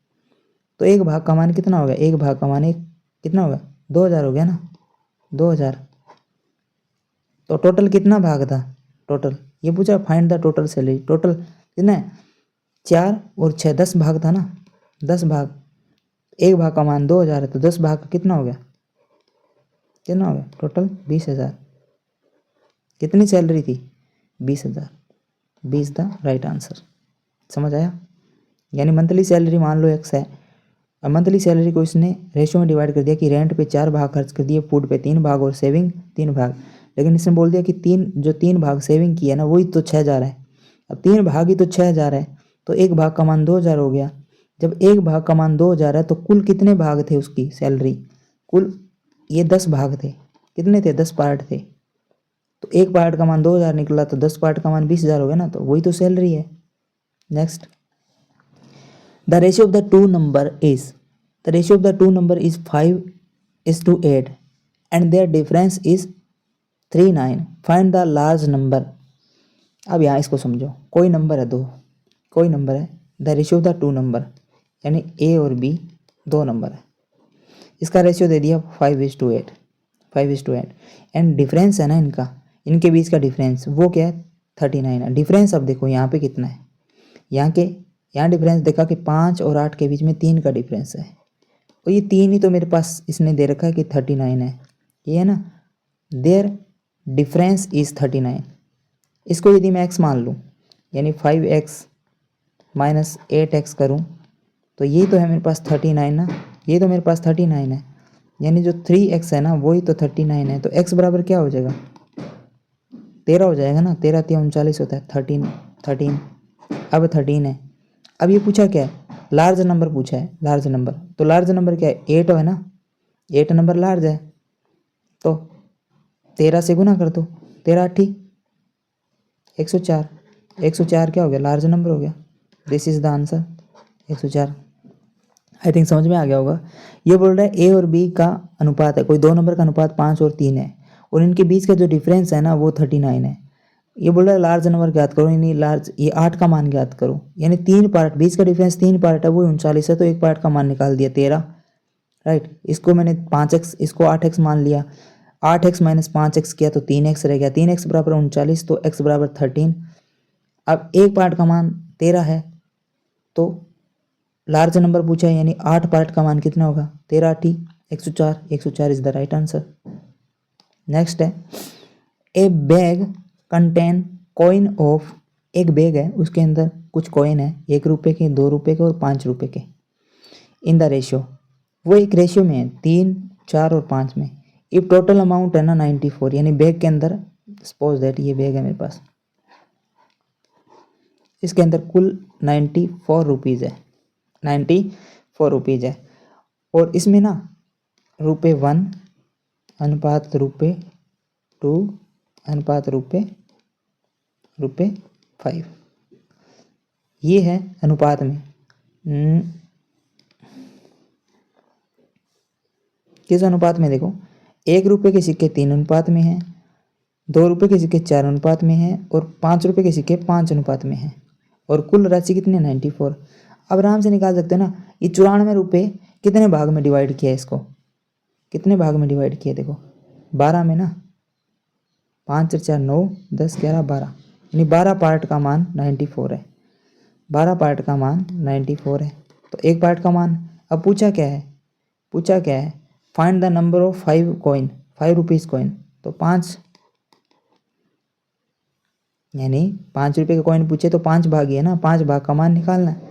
तो 1 भाग का मान कितना होगा? 1 भाग का मान कितना होगा? 2000 हो गया ना, 2000। तो टोटल कितना भाग था? टोटल ये पूछा find the total salary, total कितना है? 4 और 6, 10 भाग था ना, 10 भाग, 1 भाग का मान 2000 है, तो 10 भाग का कितना हो गया? कितना हो गया? टोटल 20,000। कितनी सैलरी थी? 20,000। 20 द राइट आंसर। समझ आया? यानी मंथली सैलरी मान लो एक्स है, अब मंथली सैलरी को इसने रेशियो में डिवाइड कर दिया कि रेंट पे 4 भाग खर्च कर दिए, फूड पे 3 भाग और सेविंग 3 भाग, लेकिन इसने बोल दिया कि 3 भाग सेविंग की है ना, वही तो 6000 है। अब 3 भाग ही तो 6000 है, तो 1 भाग का मान 2000 हो गया। जब 1 भाग का मान 2000 है तो कुल कितने भाग थे उसकी सैलरी? कुल ये 10 भाग थे, कितने थे? 10 पार्ट थे, तो 1 पार्ट का मान 2000 निकला, तो 10 पार्ट का मान 20,000 हो गया ना, तो वही तो सैलरी है। Next, the ratio of the two number is 5:8 and their difference is 39. Find the large number. अब यहाँ इसको समझो, कोई नंबर है दो, कोई नंबर है, the ratio of the two number, यानी ए और बी दो नंबर है, इसका रेशियो दे दिया 5:8 एंड डिफरेंस है ना इनका, इनके बीच का डिफरेंस वो क्या है? 39 है। डिफरेंस अब देखो यहाँ पे कितना है, यहाँ डिफरेंस देखा कि 5 और 8 के बीच में 3 का डिफरेंस है, और ये 3 ही तो मेरे पास इसने दे रखा है कि 39 है, ये है ना, देयर डिफरेंस इज़ 39। इसको यदि मैं x मान लूँ, यानी 5x माइनस 8x करूँ, तो ये तो है मेरे पास 39 ना, ये तो मेरे पास 39 है, यानी जो 3x है ना वही तो 39 है, तो x बराबर क्या हो जाएगा? 13 हो जाएगा ना, 13 3 39 होता है, 13 अब 13 है। अब ये पूछा क्या है? लार्ज नंबर पूछा है, लार्ज नंबर, तो लार्ज नंबर क्या है? 8 है ना, 8 नंबर लार्ज है, तो 13 से गुना कर दो, 13 8 104, 104 क्या हो गया? लार्ज नंबर हो गया। This is the answer 104। I think समझ में आ गया होगा। ये बोल रहा है ए और बी का अनुपात है, कोई दो नंबर का अनुपात 5 और 3 है, और इनके बीच का जो डिफरेंस है ना वो 39 है। ये बोल रहा है लार्ज नंबर ज्ञात करो, यानी लार्ज ये 8 का मान ज्ञात करो, यानी 3 पार्ट, बीच का डिफरेंस 3 पार्ट है, वो 39 है, तो एक पार्ट का मान निकाल दिया 13, राइट। इसको मैंने 5x, इसको 8x मान लिया, 8x माइनस 5x किया तो 3x रह गया, 3x बराबर 39, तो x बराबर 13। अब एक पार्ट का मान 13 है, तो लार्ज नंबर पूछा है, यानी 8 पार्ट का मान कितना होगा? 13 8 104, 104 is the right answer. Next है, a bag contain coin of, एक बैग है उसके अंदर कुछ कॉइन है, 1 रुपये के, 2 रुपये के और 5 रुपये के, इन द रेशियो, वो एक रेशियो में है 3 4 और 5 में। इफ टोटल अमाउंट है ना 94, यानी बैग के अंदर, सपोज दैट ये बैग है मेरे पास, इसके अंदर कुल 94 रुपीज़ है, 94 रुपीज़ है, और इसमें ना ₹1 अनुपात ₹2 अनुपात ₹5, ये है अनुपात में। किस अनुपात में? देखो, 1 रुपये के सिक्के 3 अनुपात में हैं, 2 रुपये के सिक्के 4 अनुपात में हैं, और 5 रुपये के सिक्के 5 अनुपात में हैं, और कुल राशि कितनी है? 94। अब आराम से निकाल सकते हो ना, ये 94 रुपये कितने भाग में डिवाइड किया है, इसको कितने भाग में डिवाइड किया? देखो 12 में ना, 5 और 4 9 10 11 12, यानी 12 पार्ट का मान 94 है, 12 पार्ट का मान 94 है, तो एक पार्ट का मान। अब पूछा क्या है? Find the number of 5 coin, 5 rupees coin, तो 5, यानी 5 रुपये का कॉइन पूछे तो 5 भाग ही है ना, 5 भाग का मान निकालना है।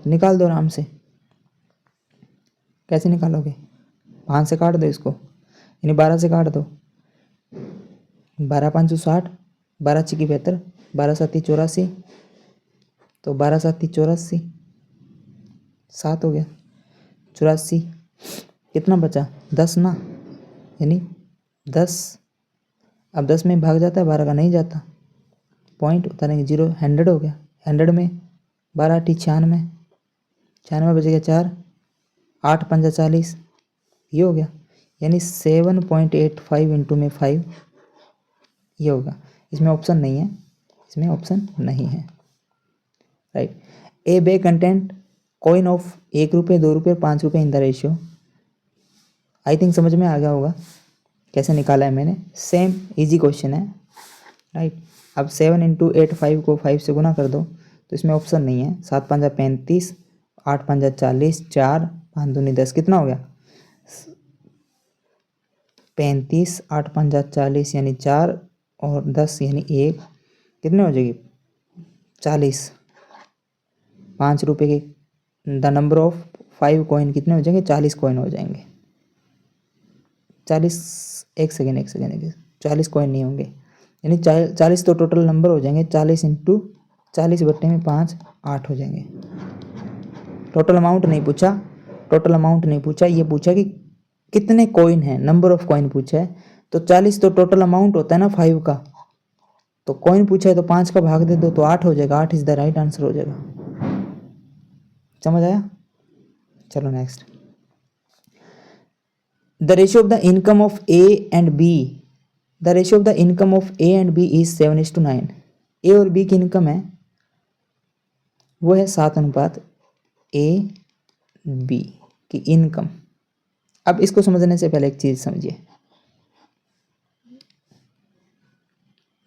निकाल दो आराम से। कैसे निकालोगे? 5 से काट दो इसको, यानी 12 से काट दो। 12 5 60, 12 6 72, 12 7 84, तो 12 7 84, 7 हो गया 84। कितना बचा? 10 ना, यानी 10। अब 10 में भाग जाता है, 12 का नहीं जाता, पॉइंट उतारेंगे 0, 100 हो गया। 100 में 12 8 96, 96 बचेगा 4, 8 5 40, ये हो गया, यानी 7.85 इंटू में 5, ये होगा। इसमें ऑप्शन नहीं है, इसमें ऑप्शन नहीं है, right. A bag content coin of 1 रुपये, 2 रुपये, 5 रुपये इन द रेशियो। आई थिंक समझ में आ गया होगा कैसे निकाला है मैंने। सेम इजी क्वेश्चन है, राइट। अब 7 इंटू 8 5 को 5 से गुना कर दो, तो इसमें ऑप्शन नहीं है। 7 5 35, 8 5 40, 4 5 दूनी 10, कितना हो गया? 35, 8 5 40 यानी 4 और 10 यानी 1, कितने हो जाएगी? 40। 5 रुपये के द नंबर ऑफ 5 कॉइन कितने हो जाएंगे? 40 कॉइन हो जाएंगे। 40, एक सेकेंड 40 कॉइन नहीं होंगे, यानी 40 तो टोटल नंबर हो जाएंगे। 40 इंटू 40 बट्टे में 5, 8 हो जाएंगे। टोटल अमाउंट नहीं पूछा, टोटल अमाउंट नहीं पूछा, ये पूछा कि कितने कॉइन हैं, नंबर ऑफ कॉइन पूछा है। तो 40 तो टोटल अमाउंट होता है ना 5 का, तो कॉइन पूछा है तो 5 का भाग दे दो तो 8 हो जाएगा। 8 इज द राइट आंसर हो जाएगा। समझ आया? चलो next. The ratio of the income of A and B, the ratio of the income of A and B is 7:9। A और बी की इनकम है वो है 7 अनुपात ए बी की इनकम। अब इसको समझने से पहले एक चीज समझिए।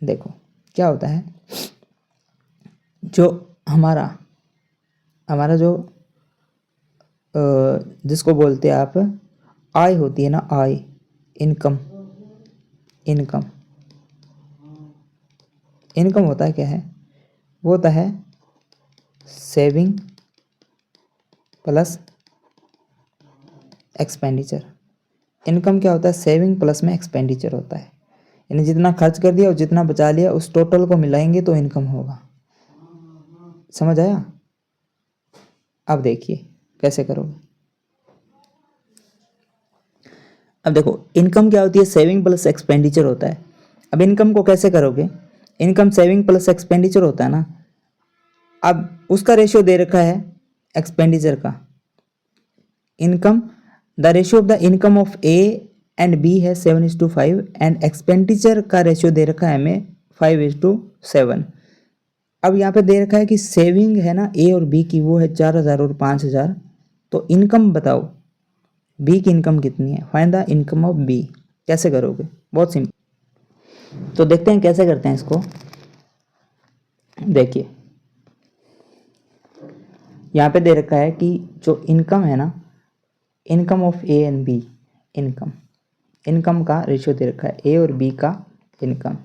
देखो क्या होता है, जो हमारा जो जिसको बोलते हैं आप आय होती है ना, आय, इनकम होता है क्या है? वो होता है सेविंग प्लस एक्सपेंडिचर। इनकम क्या होता है? सेविंग प्लस में एक्सपेंडिचर होता है, यानी जितना खर्च कर दिया और जितना बचा लिया उस टोटल को मिलाएंगे तो इनकम होगा। समझ आया? अब देखिए कैसे करोगे। अब देखो इनकम क्या होती है? सेविंग प्लस एक्सपेंडिचर होता है। अब इनकम को कैसे करोगे? इनकम सेविंग प्लस एक्सपेंडिचर होता है ना, अब उसका रेशियो दे रखा है एक्सपेंडिचर का। Income, the ratio of the income of A and B है 7:5 एंड एक्सपेंडिचर का रेशियो दे रखा है हमें 5:7। अब यहाँ पे दे रखा है कि सेविंग है ना ए और बी की, वो है 4000 और 5000। तो इनकम बताओ बी की इनकम कितनी है? Find the income of B. कैसे करोगे? बहुत सिंपल। तो देखते हैं कैसे करते हैं इसको। देखिए यहाँ पे दे रखा है कि जो इनकम है ना, income of A and B, income का रेशियो दे रखा है ए और बी का इनकम,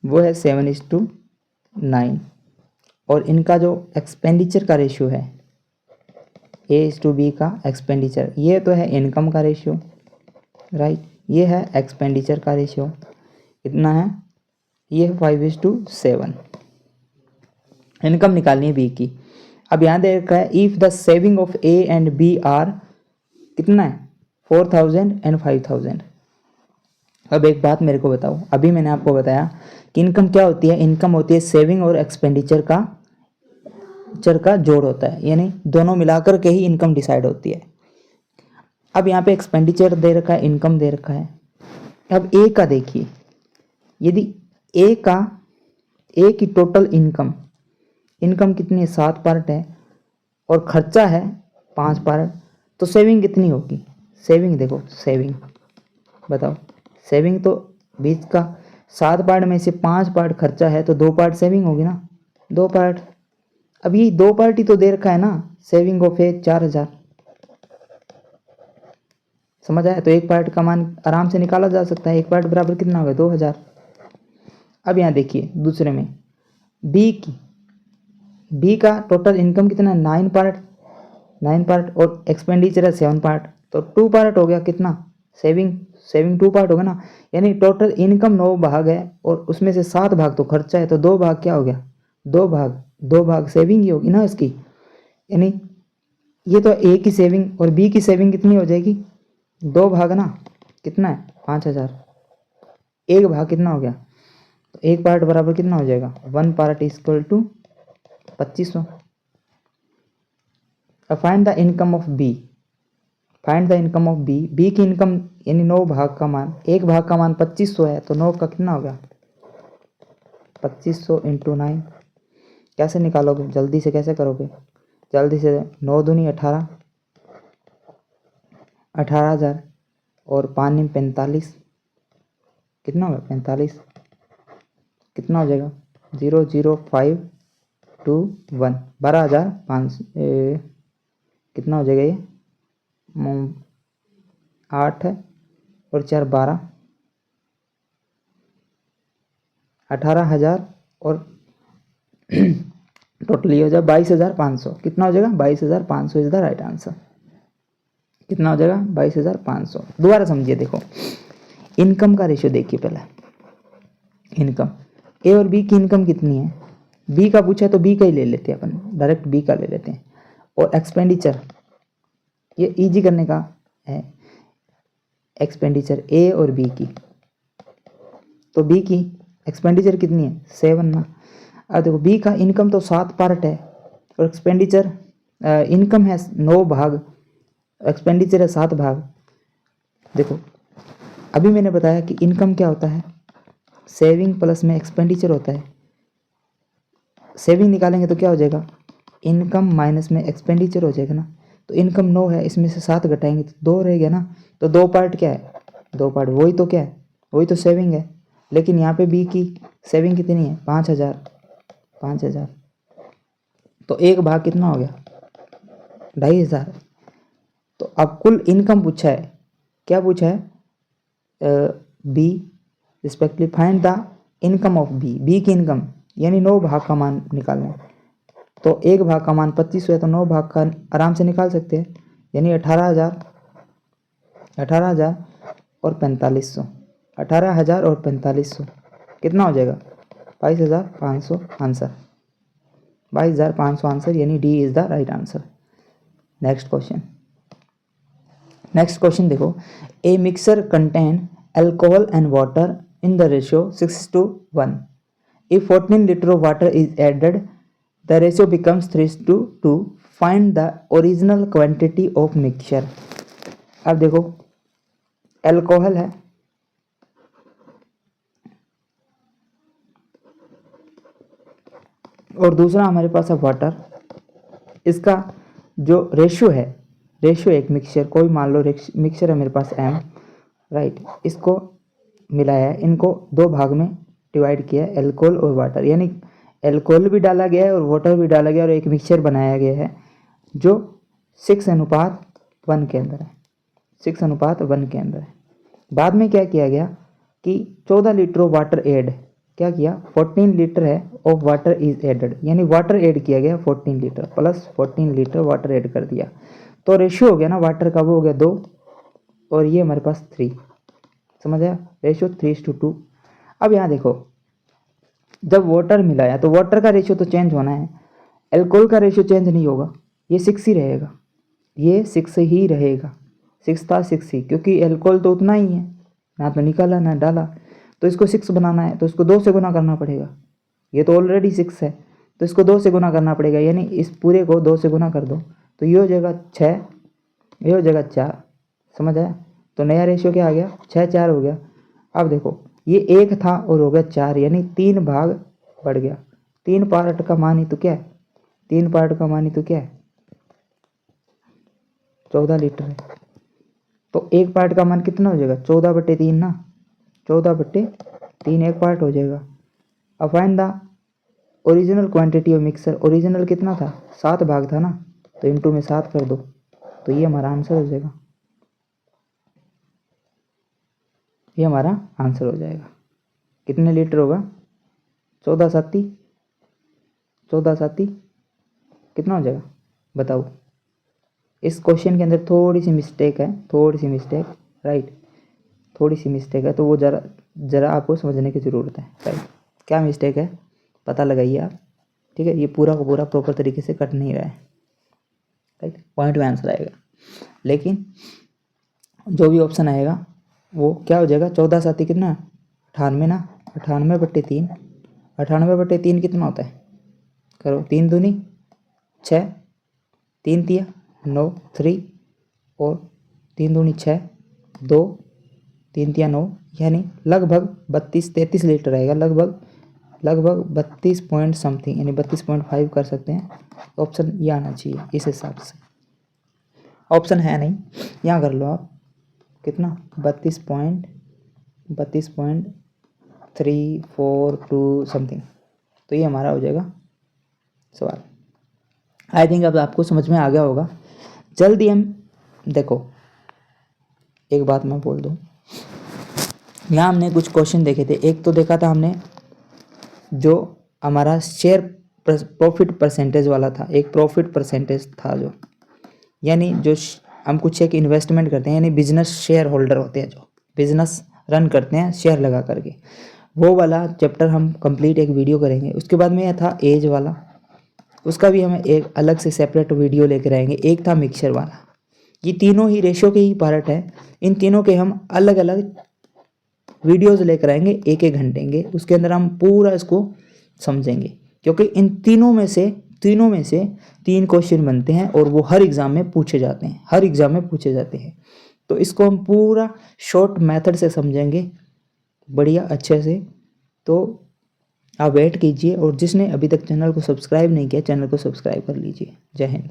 वो है 7:9। और इनका जो एक्सपेंडिचर का रेशियो है A/B का एक्सपेंडिचर, ये तो है इनकम का रेशियो, राइट। ये है एक्सपेंडिचर का रेशियो, कितना है? ये है 5:7। इनकम निकालनी है बी की। अब यहाँ दे रखा है if the saving of A and B are, कितना है? 4000 एंड 5000। अब एक बात मेरे को बताओ, अभी मैंने आपको बताया कि इनकम क्या होती है? इनकम होती है सेविंग और एक्सपेंडिचर का जोड़ होता है, यानी दोनों मिलाकर के ही इनकम डिसाइड होती है। अब यहाँ पे एक्सपेंडिचर दे रखा है, इनकम दे रखा है। अब ए का देखिए, यदि ए की टोटल इनकम कितनी है? 7 पार्ट है और खर्चा है 5 पार्ट, तो सेविंग कितनी होगी? सेविंग देखो, सेविंग बताओ, सेविंग तो बीच का 7 पार्ट में से 5 पार्ट खर्चा है, तो 2 पार्ट सेविंग होगी ना, 2 पार्ट। अब ये 2 पार्ट ही तो दे रखा है ना, सेविंग ऑफ 4000। समझ आया? तो एक पार्ट का मान आराम से निकाला जा सकता है। एक पार्ट बराबर कितना होगा? 2000। अब यहाँ देखिए दूसरे में बी की बी का टोटल इनकम कितना है, 9 पार्ट और एक्सपेंडिचर है 7 पार्ट, तो 2 पार्ट हो गया कितना, सेविंग 2 पार्ट होगा ना। यानी टोटल इनकम 9 भाग है और उसमें से 7 भाग तो खर्चा है, तो 2 भाग क्या हो गया, 2 भाग सेविंग ही होगी ना इसकी। यानी ये तो ए की सेविंग और बी की सेविंग कितनी हो जाएगी, 2 भाग ना, कितना है 5000, एक भाग कितना हो गया, तो एक पार्ट बराबर कितना हो जाएगा, 1 पार्ट इक्वल टू 2500। अब find the income of B, find the income of B, B की इनकम यानी 9 भाग का मान, एक भाग का मान 2500 है, तो 9 का कितना हो गया, 2500 इंटू 9। कैसे निकालोगे, जल्दी से कैसे करोगे, जल्दी से, 9 दूनी 18, 18,000 और 5 × 45 कितना होगा, 45, कितना हो जाएगा, 00521, 12,500, कितना हो जाएगा ये, 8 और 4 12, 18,000 और टोटल ये हो जाएगा 22,500, कितना हो जाएगा 22,500 इज द राइट आंसर। कितना हो जाएगा 22,500। दोबारा समझिए, देखो इनकम का रेशियो देखिए पहले, इनकम ए और बी की इनकम कितनी है, बी का पूछा है तो बी का ही ले लेते हैं अपन, डायरेक्ट बी का ले लेते हैं। और एक्सपेंडिचर, ये इजी करने का है, एक्सपेंडिचर ए और बी की, तो बी की एक्सपेंडिचर कितनी है 7 ना। अब देखो बी का इनकम तो 7 पार्ट है और एक्सपेंडिचर, इनकम है 9 भाग, एक्सपेंडिचर है 7 भाग। देखो अभी मैंने बताया कि इनकम क्या होता है, सेविंग प्लस में एक्सपेंडिचर होता है। सेविंग निकालेंगे तो क्या हो जाएगा, इनकम माइनस में एक्सपेंडिचर हो जाएगा ना। तो इनकम 9 है, इसमें से 7 घटाएंगे तो 2 रह गया ना। तो 2 पार्ट क्या है, 2 पार्ट वही तो क्या है, वही तो सेविंग है। लेकिन यहाँ पे बी की सेविंग कितनी है 5,000, तो एक भाग कितना हो गया 2,500। तो अब कुल इनकम पूछा है, क्या पूछा है, B respectively find the income of B, B की इनकम यानी 9 भाग का मान निकालना है। तो एक भाग का मान 2500 है, तो 9 भाग का आराम से निकाल सकते हैं, यानी 18,000 और 4500, 18,000 और 4500 कितना हो जाएगा 22,500 आंसर, 22,500 आंसर, यानी D is the right answer. Next question देखो, a mixture contain alcohol and water in the ratio 6:1. If 14 liter of water is added, the ratio becomes 3:2. Find the original quantity of mixture. अब देखो alcohol है और दूसरा हमारे पास है water, इसका जो रेशियो है, रेशियो एक मिक्सचर, कोई मान लो मिक्सचर है मेरे पास m, राइट, इसको मिलाया है, इनको 2 भाग में डिवाइड किया है, अल्कोहल और वाटर, यानी अल्कोहल भी डाला गया है और वाटर भी डाला गया और एक मिक्सचर बनाया गया है जो 6:1 के अंदर है, 6:1 के अंदर है। बाद में क्या किया गया कि 14 लीटर ऑफ वाटर ऐड, क्या किया 14 लीटर है ऑफ वाटर इज एडेड, यानी वाटर ऐड किया गया 14 litre plus 14 litre water add कर दिया, तो रेशियो हो गया ना वाटर का, वो हो गया 2 और ये हमारे पास 3, समझ आया, रेशियो 3:2। अब यहाँ देखो जब वाटर मिलाया तो वाटर का रेशियो तो चेंज होना है, अल्कोहल का रेशियो चेंज नहीं होगा, ये 6 ही रहेगा, ये 6 ही रहेगा, 6 था 6 ही, क्योंकि अल्कोहल तो उतना ही है, ना तो निकाला ना डाला, तो इसको 6 बनाना है तो इसको 2 से गुना करना पड़ेगा, ये तो ऑलरेडी 6 है तो इसको 2 से गुना करना पड़ेगा, यानी इस पूरे को 2 से गुना कर दो तो ये हो जाएगा 6, ये हो जाएगा 4, समझ आया। तो नया रेशियो क्या आ गया 6:4 हो गया। अब देखो ये 1 था और हो गया 4, यानी 3 भाग बढ़ गया, 3 पार्ट का मान ही तो क्या है, 3 पार्ट का मान ही तो क्या है 14 लीटर है, तो एक पार्ट का मान कितना हो जाएगा 14/3 ना, 14/3 एक पार्ट हो जाएगा। अब find the original quantity of mixer, original कितना था 7 भाग था ना, तो इंटू में 7 कर दो तो ये हमारा आंसर हो जाएगा, ये हमारा आंसर हो जाएगा। कितने लीटर होगा 14 साती कितना हो जाएगा बताओ। इस क्वेश्चन के अंदर थोड़ी सी मिस्टेक है, थोड़ी सी मिस्टेक, राइट, थोड़ी सी मिस्टेक है, तो वो ज़रा आपको समझने की ज़रूरत है, राइट। क्या मिस्टेक है पता लगाइए आप, ठीक है। ये पूरा का पूरा प्रॉपर तरीके से कट नहीं रहा है, राइट, पॉइंट में आंसर आएगा। लेकिन जो भी ऑप्शन आएगा वो क्या हो जाएगा, 14 साथी कितना, 98 ना, 98/3, 98/3 कितना होता है, करो, 3 दूनी 6, 3 तिया 9, 3 और 3 दूनी 6, 2, 3 तिया 9, यानी लगभग 32-33 लीटर आएगा, लगभग 32 पॉइंट समथिंग, यानी 32.5 कर सकते हैं। ऑप्शन ये आना चाहिए इस हिसाब से। ऑप्शन है नहीं, यहाँ कर लो आप, कितना 32.342 समथिंग, तो ये हमारा हो जाएगा सवाल। आई थिंक अब आपको समझ में आ गया होगा। जल्दी हम देखो, एक बात मैं बोल दूँ, यहाँ हमने कुछ क्वेश्चन देखे थे। एक तो देखा था हमने जो हमारा शेयर प्रॉफिट परसेंटेज वाला था, एक प्रॉफिट परसेंटेज था जो, यानी जो हम कुछ एक इन्वेस्टमेंट करते हैं, यानी बिजनेस शेयर होल्डर होते हैं जो बिजनेस रन करते हैं शेयर लगा करके, वो वाला चैप्टर हम कंप्लीट एक वीडियो करेंगे। उसके बाद में यह था एज वाला, उसका भी हम एक अलग से सेपरेट वीडियो लेकर आएंगे। एक था मिक्सचर वाला, ये तीनों ही रेशो के ही पार्ट है। इन तीनों के हम अलग अलग वीडियोस लेकर आएंगे, एक एक घंटे के, उसके अंदर हम पूरा इसको समझेंगे, क्योंकि इन तीनों में से 3 क्वेश्चन बनते हैं और वो हर एग्ज़ाम में पूछे जाते हैं, हर एग्ज़ाम में पूछे जाते हैं। तो इसको हम पूरा शॉर्ट मेथड से समझेंगे बढ़िया अच्छे से। तो आप वेट कीजिए, और जिसने अभी तक चैनल को सब्सक्राइब नहीं किया, चैनल को सब्सक्राइब कर लीजिए। जय हिंद।